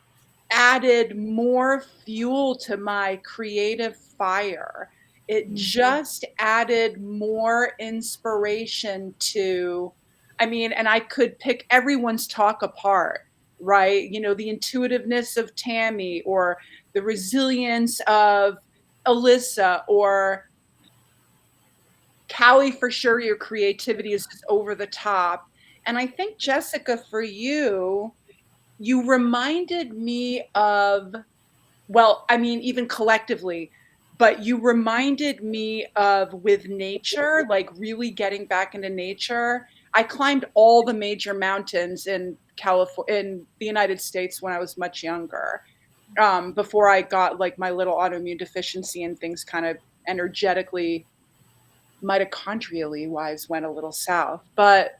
added more fuel to my creative fire. It just added more inspiration to, I mean, and I could pick everyone's talk apart, right? You know, the intuitiveness of Tammy, or the resilience of Alyssa, or Callie, for sure, your creativity is just over the top. And I think, Jessica, for you, you reminded me of, well, I mean, even collectively, but you reminded me of with nature, like really getting back into nature. I climbed all the major mountains in California, in the United States when I was much younger, before I got like my little autoimmune deficiency and things kind of energetically, mitochondrially wise went a little south. But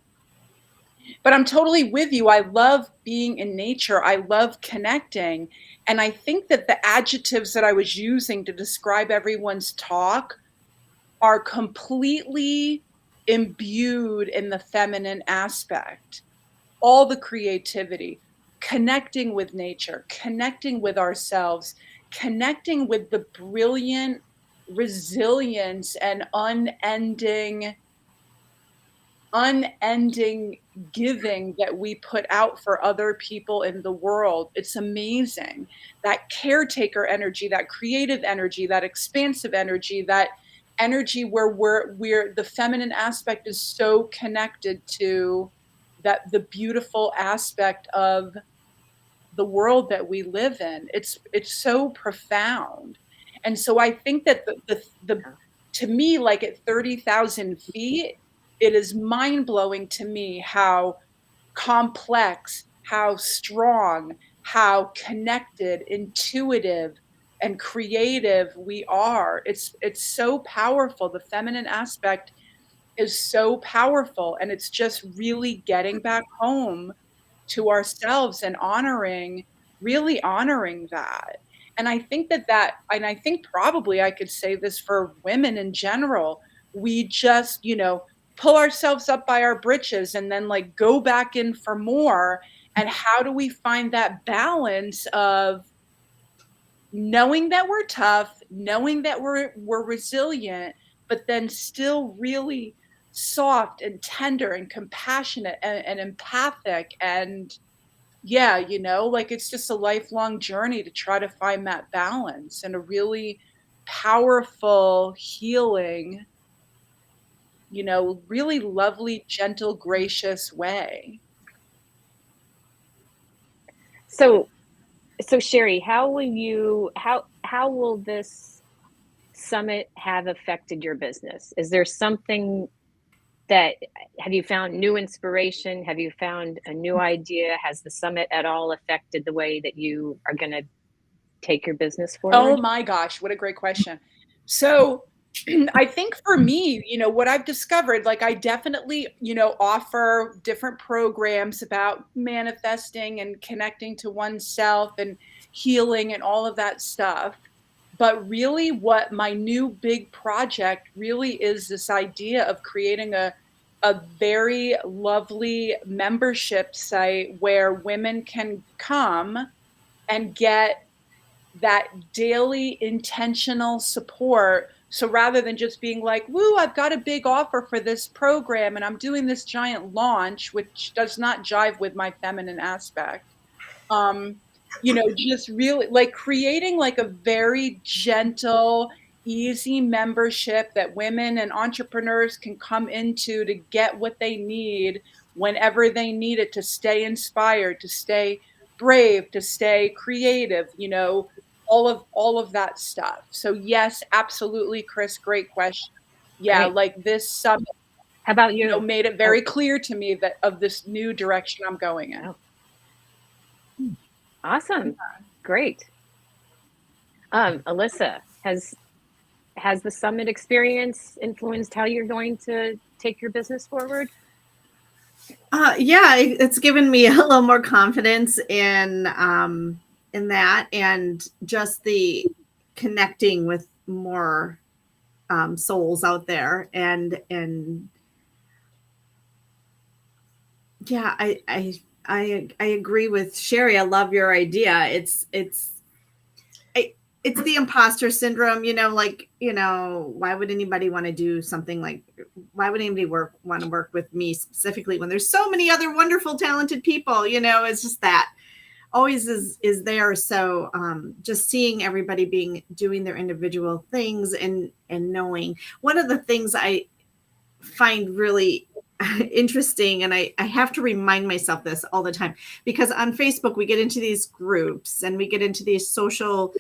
I'm totally with you. I love being in nature. I love connecting. And I think that the adjectives that I was using to describe everyone's talk are completely imbued in the feminine aspect. All the creativity, connecting with nature, connecting with ourselves, connecting with the brilliant resilience and unending giving that we put out for other people in the world. It's amazing. That caretaker energy, that creative energy, that expansive energy, that energy where we're the feminine aspect is so connected to that, the beautiful aspect of the world that we live in. It's so profound. And so I think that the to me, like at 30,000 feet, it is mind blowing to me how complex, how strong, how connected, intuitive, and creative we are. It's so powerful. The feminine aspect is so powerful, and it's just really getting back home to ourselves and really honoring that. And I think and I think probably I could say this for women in general, we just, pull ourselves up by our britches and then like go back in for more. And how do we find that balance of knowing that we're tough, knowing that we're resilient, but then still really soft and tender and compassionate and empathic, and yeah, like it's just a lifelong journey to try to find that balance in a really powerful, healing, really lovely, gentle, gracious way. So Sherry, how will this summit have affected your business? Is there something have you found new inspiration? Have you found a new idea? Has the summit at all affected the way that you are going to take your business forward? Oh my gosh, what a great question. So I think for me, what I've discovered, like I definitely, offer different programs about manifesting and connecting to oneself and healing and all of that stuff. But really what my new big project really is this idea of creating a very lovely membership site where women can come and get that daily intentional support. So rather than just being like, woo, I've got a big offer for this program and I'm doing this giant launch, which does not jive with my feminine aspect. Just really like creating like a very gentle, easy membership that women and entrepreneurs can come into to get what they need whenever they need it, to stay inspired, to stay brave, to stay creative, all of that stuff. So yes, absolutely, Chris, great question. Yeah, Great. like this summit, how about you? Made it very clear to me that of this new direction I'm going in. Oh. Awesome. Great. Alyssa, has the summit experience influenced how you're going to take your business forward? Yeah, it's given me a little more confidence in that, and just the connecting with more souls out there, and yeah, I agree with Sherry. I love your idea. It's the imposter syndrome, why would anybody want to do something like, why would anybody want to work with me specifically when there's so many other wonderful, talented people, it's just that always is there. So just seeing everybody doing their individual things and knowing, one of the things find really interesting, and I have to remind myself this all the time, because on Facebook we get into these groups and we get into these social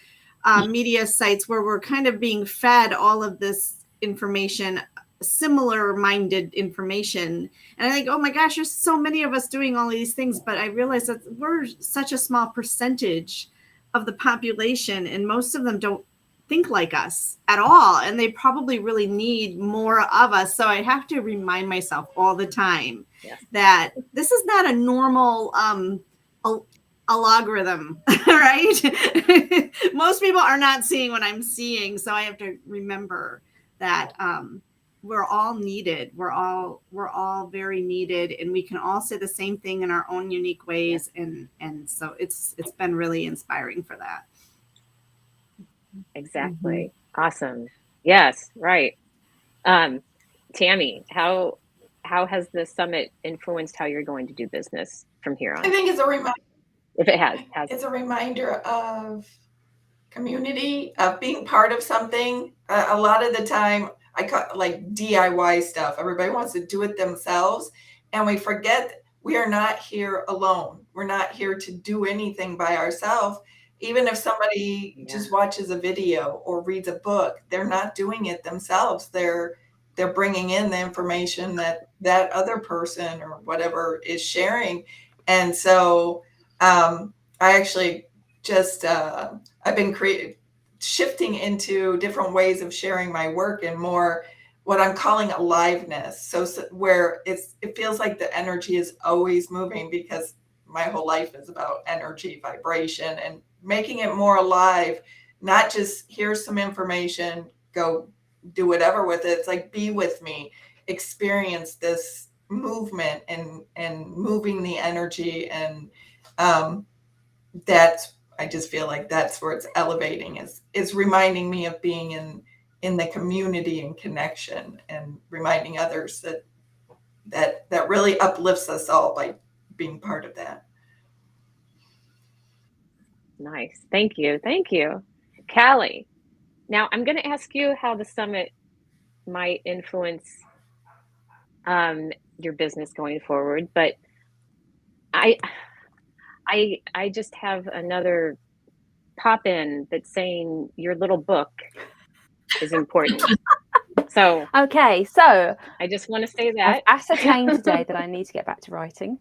media sites where we're kind of being fed all of this information, similar minded information, and I think, oh my gosh, there's so many of us doing all these things, but I realize that we're such a small percentage of the population, and most of them don't think like us at all, and they probably really need more of us. So I have to remind myself all the time that this is not a normal algorithm, right? Most people are not seeing what I'm seeing, so I have to remember that we're all needed. We're all very needed, and we can all say the same thing in our own unique ways. And so it's been really inspiring for that. Exactly. Awesome. Yes, right. Tammy, how has the summit influenced how you're going to do business from here on? I think it's a reminder. If it has it's a reminder of community, of being part of something. A lot of the time, I call like DIY stuff. Everybody wants to do it themselves, and we forget we are not here alone. We're not here to do anything by ourselves. Even if somebody just watches a video or reads a book, they're not doing it themselves. They're bringing in the information that other person or whatever is sharing. And so I actually just I've been shifting into different ways of sharing my work and more what I'm calling aliveness. So where it feels like the energy is always moving, because my whole life is about energy, vibration, and making it more alive, not just here's some information, go do whatever with it. It's like, be with me, experience this movement and moving the energy. And that's, I just feel like that's where it's elevating, is reminding me of being in the community and connection, and reminding others that really uplifts us all by being part of that. Nice. Thank you. Thank you. Callie, now I'm going to ask you how the summit might influence your business going forward, but I just have another pop in that's saying your little book is important. So okay, so I just want to say that I've ascertained today that I need to get back to writing.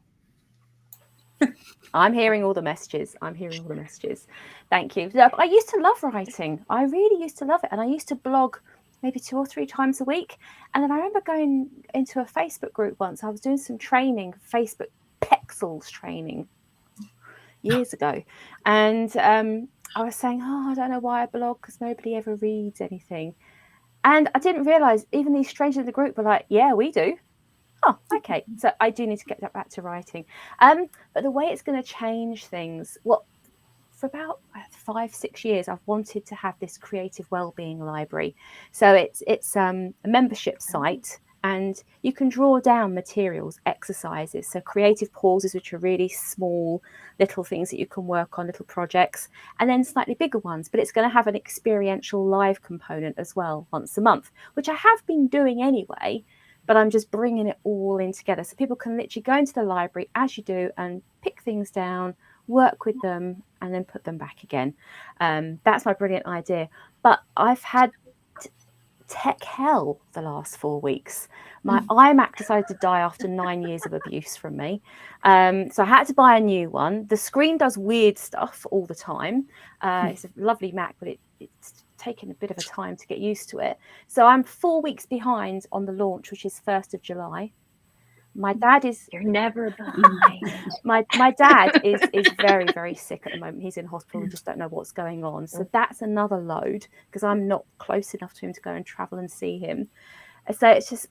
I'm hearing all the messages. Thank you. I used to love writing. I really used to love it, and I used to blog maybe 2 or 3 times a week. And then I remember going into a Facebook group once. I was doing some training, Facebook Pexels training years ago, and I was saying, I don't know why I blog, because nobody ever reads anything. And I didn't realize even these strangers in the group were like, yeah, we do. Oh, okay. So I do need to get that back to writing. But the way it's going to change things, for about 5-6 years, I've wanted to have this creative wellbeing library. So it's a membership site, and you can draw down materials, exercises, so creative pauses, which are really small little things that you can work on, little projects, and then slightly bigger ones. But it's going to have an experiential live component as well once a month, which I have been doing anyway, but I'm just bringing it all in together. So people can literally go into the library as you do and pick things down, work with them, and then put them back again. That's my brilliant idea. But I've had tech hell the last 4 weeks. My iMac decided to die after 9 years of abuse from me. So I had to buy a new one. The screen does weird stuff all the time. It's a lovely Mac, but it's taken a bit of a time to get used to it. So I'm 4 weeks behind on the launch, which is 1st of July. My dad is... You're never behind. My dad is very, very sick at the moment. He's in hospital. We just don't know what's going on. So that's another load, because I'm not close enough to him to go and travel and see him. So it's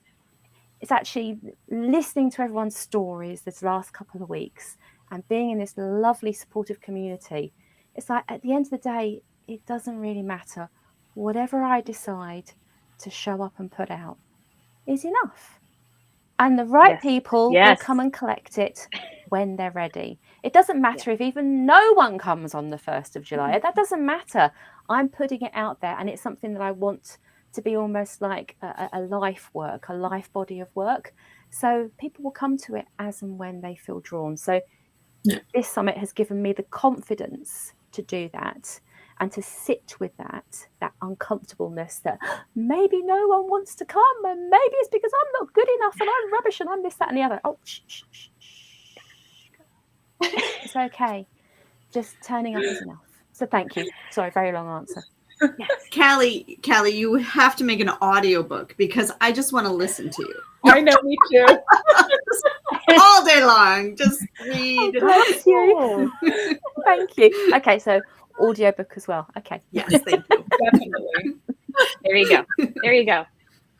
actually listening to everyone's stories this last couple of weeks and being in this lovely supportive community. It's like, at the end of the day, it doesn't really matter. Whatever I decide to show up and put out is enough. And the right people will come and collect it when they're ready. It doesn't matter if even no one comes on the 1st of July. That doesn't matter. I'm putting it out there, and it's something that I want to be almost like a life work, a life body of work. So people will come to it as and when they feel drawn. So this summit has given me the confidence to do that and to sit with that uncomfortableness that maybe no one wants to come, and maybe it's because I'm not good enough and I'm rubbish and I'm this, that, and the other. Oh, shh. It's okay. Just turning up is enough. So thank you. Sorry, very long answer. Yes. Callie, you have to make an audiobook because I just want to listen to you. I know, me too. All day long. Just read. Oh, bless you. Thank you. Okay, so audiobook as well. Okay. Yes, thank you. Definitely. There you go.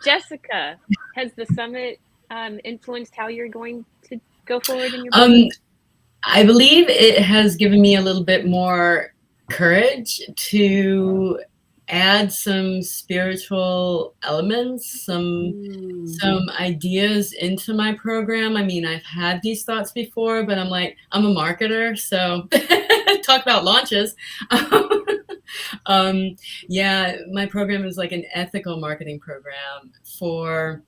Jessica, has the summit influenced how you're going to go forward in your business? I believe it has given me a little bit more courage to add some spiritual elements, some ideas into my program. I mean, I've had these thoughts before, but I'm like, I'm a marketer, so talk about launches. Yeah, my program is like an ethical marketing program for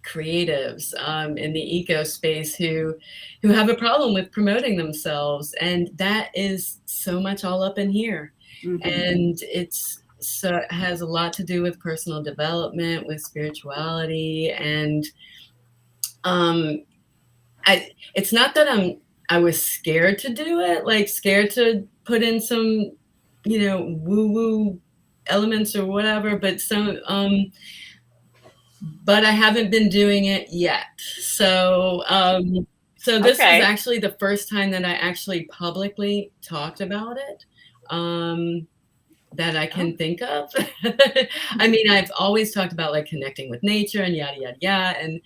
creatives in the eco space who have a problem with promoting themselves, and that is so much all up in here. And it has a lot to do with personal development, with spirituality, and it's not that I was scared to do it, like scared to put in some woo-woo elements or whatever, but but I haven't been doing it yet. So this is actually the first time that I actually publicly talked about it, that I can think of. I mean, I've always talked about like connecting with nature and yada, yada, yada.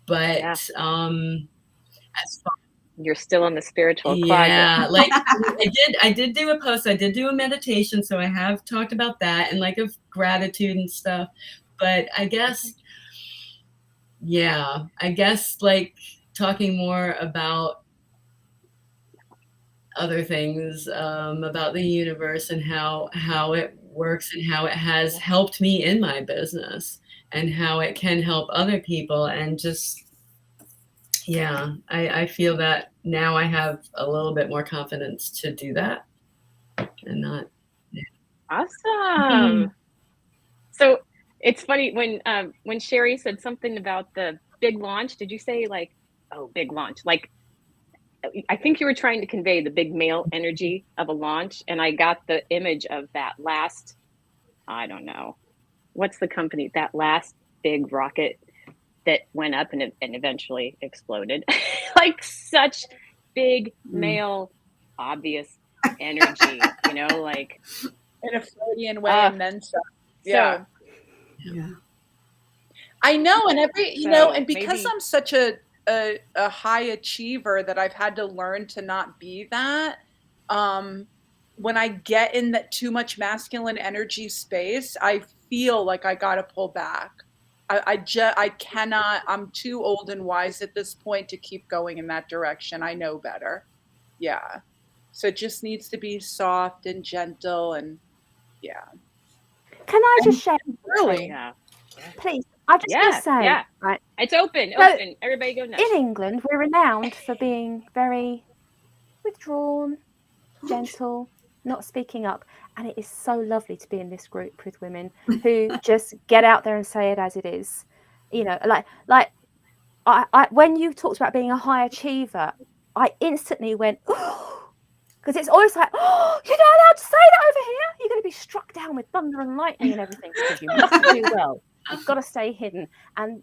But as far, you're still in the spiritual closet. Yeah, like I did do a post, I did do a meditation. So I have talked about that and like of gratitude and stuff. But I guess, like talking more about other things, about the universe and how it works and how it has helped me in my business and how it can help other people. And just, I feel that now I have a little bit more confidence to do that and not. Awesome. So it's funny when Sherry said something about the big launch, did you say like, oh, big launch? Like, I think you were trying to convey the big male energy of a launch. And I got the image of that last, I don't know, what's the company, that last big rocket that went up and eventually exploded. Like such big male, obvious energy, like in a Freudian way and then stuff. Yeah. I know. And and because I'm such a high achiever that I've had to learn to not be that, when I get in that too much masculine energy space, I feel like I got to pull back. I cannot, I'm too old and wise at this point to keep going in that direction. I know better. Yeah. So it just needs to be soft and gentle and Can I just share? Really? Yeah. Please. I just want to say, right? It's open. So, Everybody go nuts. In England, we're renowned for being very withdrawn, gentle, not speaking up. And it is so lovely to be in this group with women who just get out there and say it as it is. Like I when you talked about being a high achiever, I instantly went, oh, because it's always like, oh, you're not allowed to say that over here. You're going to be struck down with thunder and lightning and everything because you must do well. You've got to stay hidden. And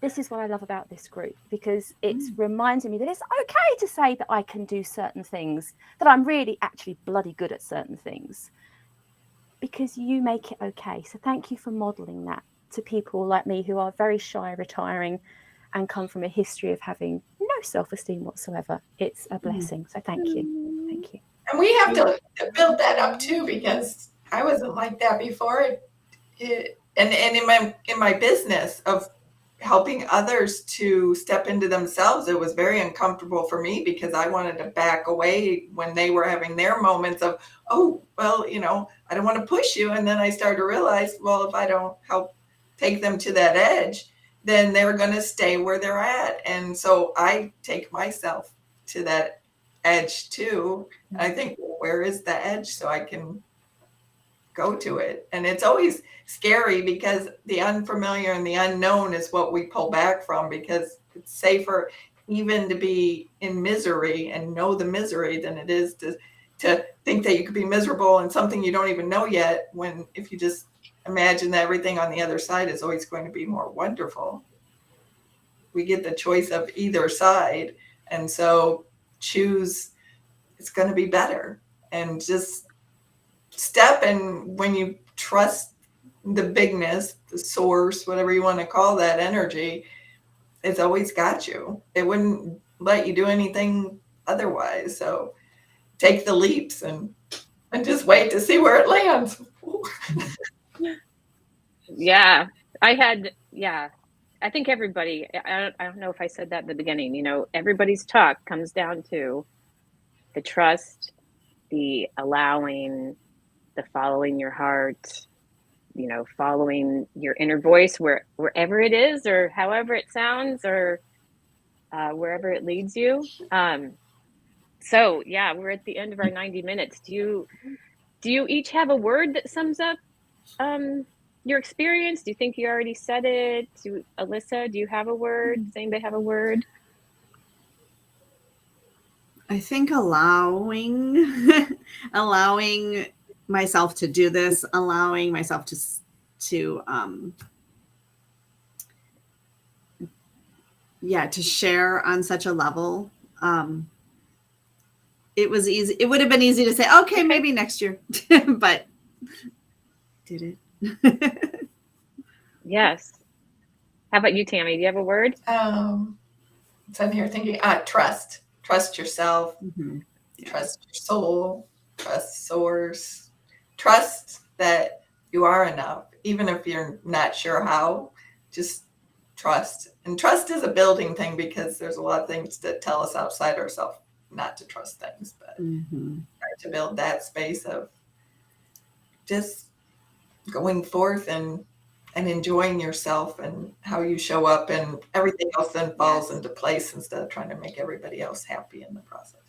this is what I love about this group, because it's reminding me that it's okay to say that I can do certain things, that I'm really actually bloody good at certain things, because you make it okay. So thank you for modeling that to people like me who are very shy, retiring, and come from a history of having no self-esteem whatsoever. It's a blessing. So thank you. Thank you. And we have to build that up too, because I wasn't like that before. And in my business of helping others to step into themselves, it was very uncomfortable for me because I wanted to back away when they were having their moments of, oh, well, I don't want to push you. And then I started to realize, well, if I don't help take them to that edge, then they're going to stay where they're at. And so I take myself to that edge too. I think, well, where is the edge so I can go to it? And it's always scary because the unfamiliar and the unknown is what we pull back from, because it's safer even to be in misery and know the misery than it is to think that you could be miserable in something you don't even know yet, when if you just imagine that everything on the other side is always going to be more wonderful. We get the choice of either side, and so choose, it's going to be better. And just step, and when you trust the bigness, the source, whatever you want to call that energy, it's always got you. It wouldn't let you do anything otherwise. So take the leaps and just wait to see where it lands. Yeah, I think everybody, I don't know if I said that in the beginning, everybody's talk comes down to the trust, the allowing, the following your heart, following your inner voice wherever it is, or however it sounds, or wherever it leads you. So yeah, we're at the end of our 90 minutes. Do you each have a word that sums up your experience? Do you think you already said it? Alyssa, do you have a word? Does anybody have a word? I think allowing myself to do this, allowing myself to share on such a level. It was easy. It would have been easy to say, okay, maybe next year, but did it? Yes. How about you, Tammy? Do you have a word? So I'm here thinking, trust yourself, trust your soul, trust source, trust that you are enough, even if you're not sure how. Just trust. And trust is a building thing, because there's a lot of things that tell us outside ourselves not to trust things, but to build that space of just going forth and enjoying yourself and how you show up, and everything else then falls into place instead of trying to make everybody else happy in the process.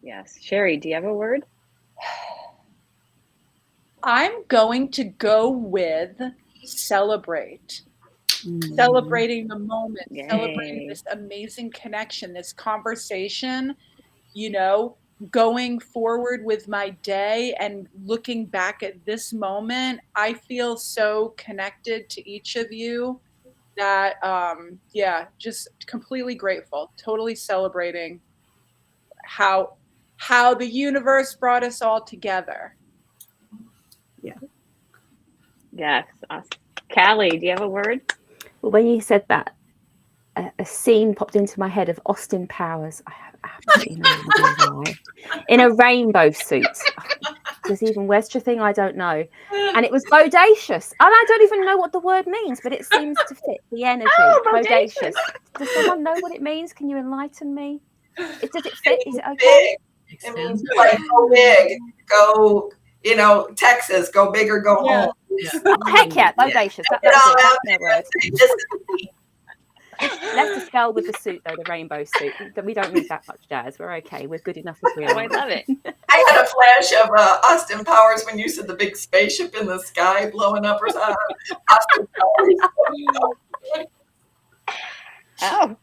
Yes. Sherry, do you have a word? I'm going to go with celebrate. Celebrating the moment, Yay. Celebrating this amazing connection, this conversation, going forward with my day and looking back at this moment. I feel so connected to each of you that, just completely grateful, totally celebrating how the universe brought us all together. Yeah. Yes. Awesome. Callie, do you have a word? Well, when you said that, a scene popped into my head of Austin Powers. I have absolutely no idea why. In a rainbow suit. Does he even wear thing? I don't know. And it was bodacious. And I don't even know what the word means, but it seems to fit the energy. Bodacious. Does someone know what it means? Can you enlighten me? Does it fit? Is it okay? It means like go big, go, Texas, go big or go home. Yeah. Oh, heck yeah, bodacious. That's my word. Let's dispel with the suit, though, the rainbow suit. We don't need that much jazz. We're okay. We're good enough as we are. I love it. I had a flash of Austin Powers when you said the big spaceship in the sky blowing up or something. Austin Powers. Oh.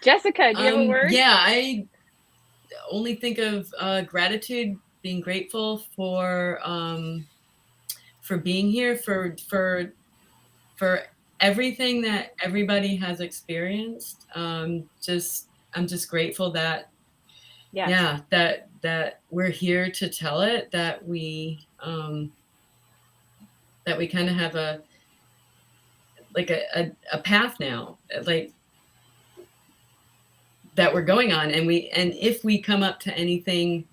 Jessica, do you have a word? Yeah, I only think of gratitude, being grateful for being here, for everything that everybody has experienced. I'm just grateful that that we're here to tell it, that we kind of have a path now, like that we're going on, and if we come up to anything,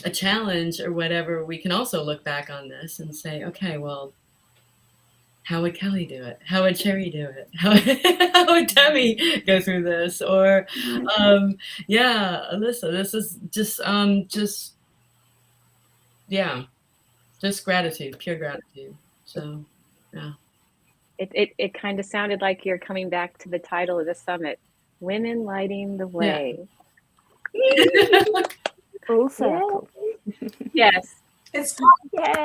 a challenge or whatever, we can also look back on this and say, okay, well, how would Kelly do it? How would Sherry do it? How would Demi go through this? Or, Alyssa, this is just just gratitude, pure gratitude. So, yeah. It kind of sounded like you're coming back to the title of the summit, Women Lighting the Way. Yeah. Full circle. Yes. It's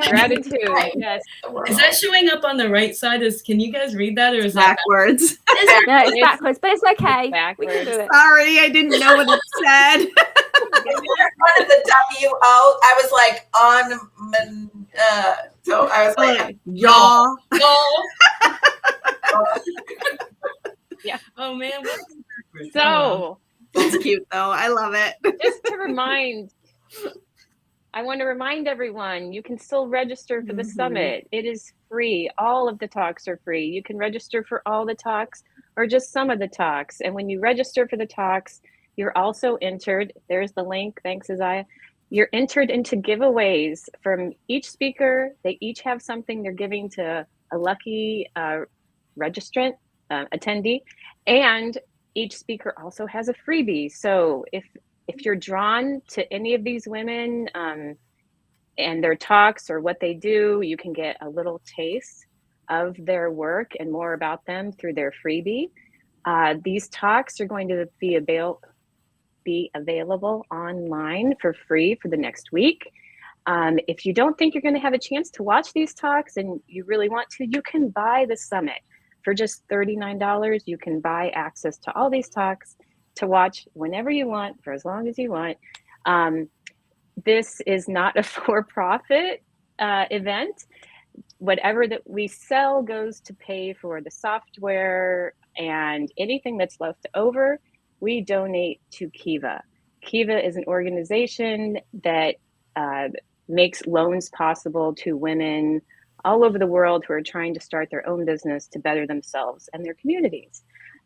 Gratitude. Yes. Is that showing up on the right side? Can you guys read that, or is that backwards? No, it's backwards, but it's okay. Backwards. We can do it. Sorry, I didn't know what it said. in front of the WO. I was like on, so I was like, y'all. Yeah. Oh man. So That's cute though. I love it. just to remind, I want to remind everyone, you can still register for the summit. It is free. All of the talks are free. You can register for all the talks or just some of the talks. And when you register for the talks, you're also entered. There's the link. Thanks, Isaiah. You're entered into giveaways from each speaker. They each have something they're giving to a lucky registrant, attendee, and each speaker also has a freebie. So if you're drawn to any of these women and their talks or what they do, you can get a little taste of their work and more about them through their freebie. These talks are going to be available online for free for the next week. If you don't think you're going to have a chance to watch these talks and you really want to, you can buy the summit. For just $39, you can buy access to all these talks to watch whenever you want, for as long as you want. This is not a for-profit event. Whatever that we sell goes to pay for the software, and anything that's left over, we donate to Kiva. Kiva is an organization that makes loans possible to women all over the world who are trying to start their own business to better themselves and their communities.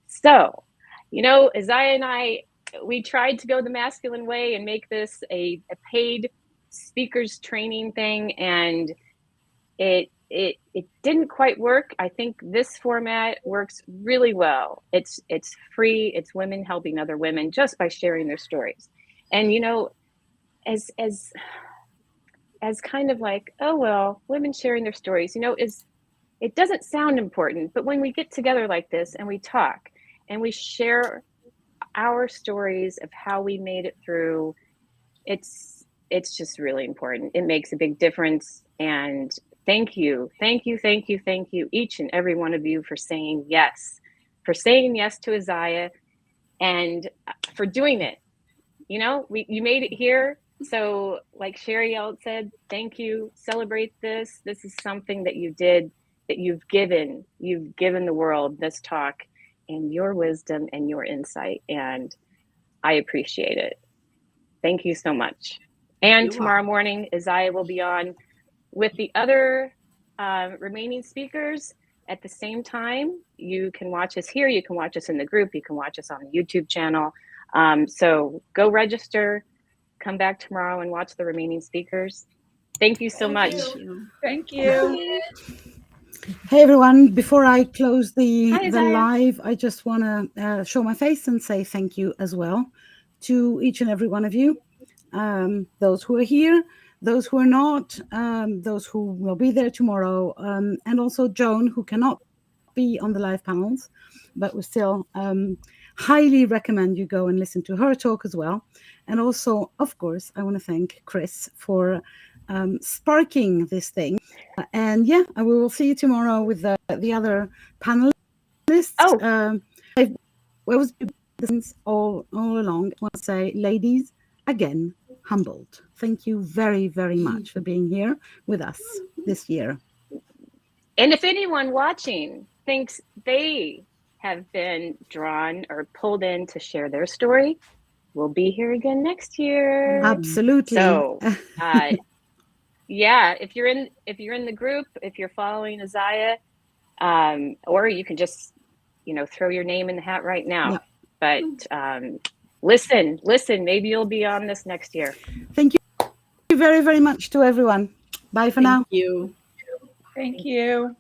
So, you know, Isaiah and I, we tried to go the masculine way and make this a paid speakers training thing, and it didn't quite work. I think this format works really well. It's free. It's women helping other women just by sharing their stories. And you know, as kind of like, oh well, women sharing their stories, you know, it doesn't sound important, but when we get together like this and we talk and we share our stories of how we made it through, it's just really important. It makes a big difference. And thank you, each and every one of you for saying yes to Isaiah and for doing it. You know, you made it here. So like Sherry else said, thank you, celebrate this. This is something that you did, that you've given the world this talk and your wisdom and your insight. And I appreciate it. Thank you so much. And tomorrow morning, Isaiah will be on with the other remaining speakers at the same time. You can watch us here. You can watch us in the group. You can watch us on the YouTube channel. So go register. Come back tomorrow and watch the remaining speakers. Thank you so much. Thank you. Hey everyone, before I close the Isaiah. live, I just want to show my face and say thank you as well to each and every one of you. Those who are here, those who are not, those who will be there tomorrow, and also Joan, who cannot be on the live panels, but we still highly recommend you go and listen to her talk as well. And also, of course, I want to thank Chris for sparking this thing. And yeah, we will see you tomorrow with the other panelists. I was all along. I want to say, ladies, again, humbled. Thank you very, very much for being here with us this year. And if anyone watching thinks they have been drawn or pulled in to share their story, we'll be here again next year. Absolutely. So, yeah, if you're in the group, if you're following Isaiah, or you can just, you know, throw your name in the hat right now. Yeah. But listen, maybe you'll be on this next year. Thank you very, very much to everyone. Bye for now. Thank you. Thank you.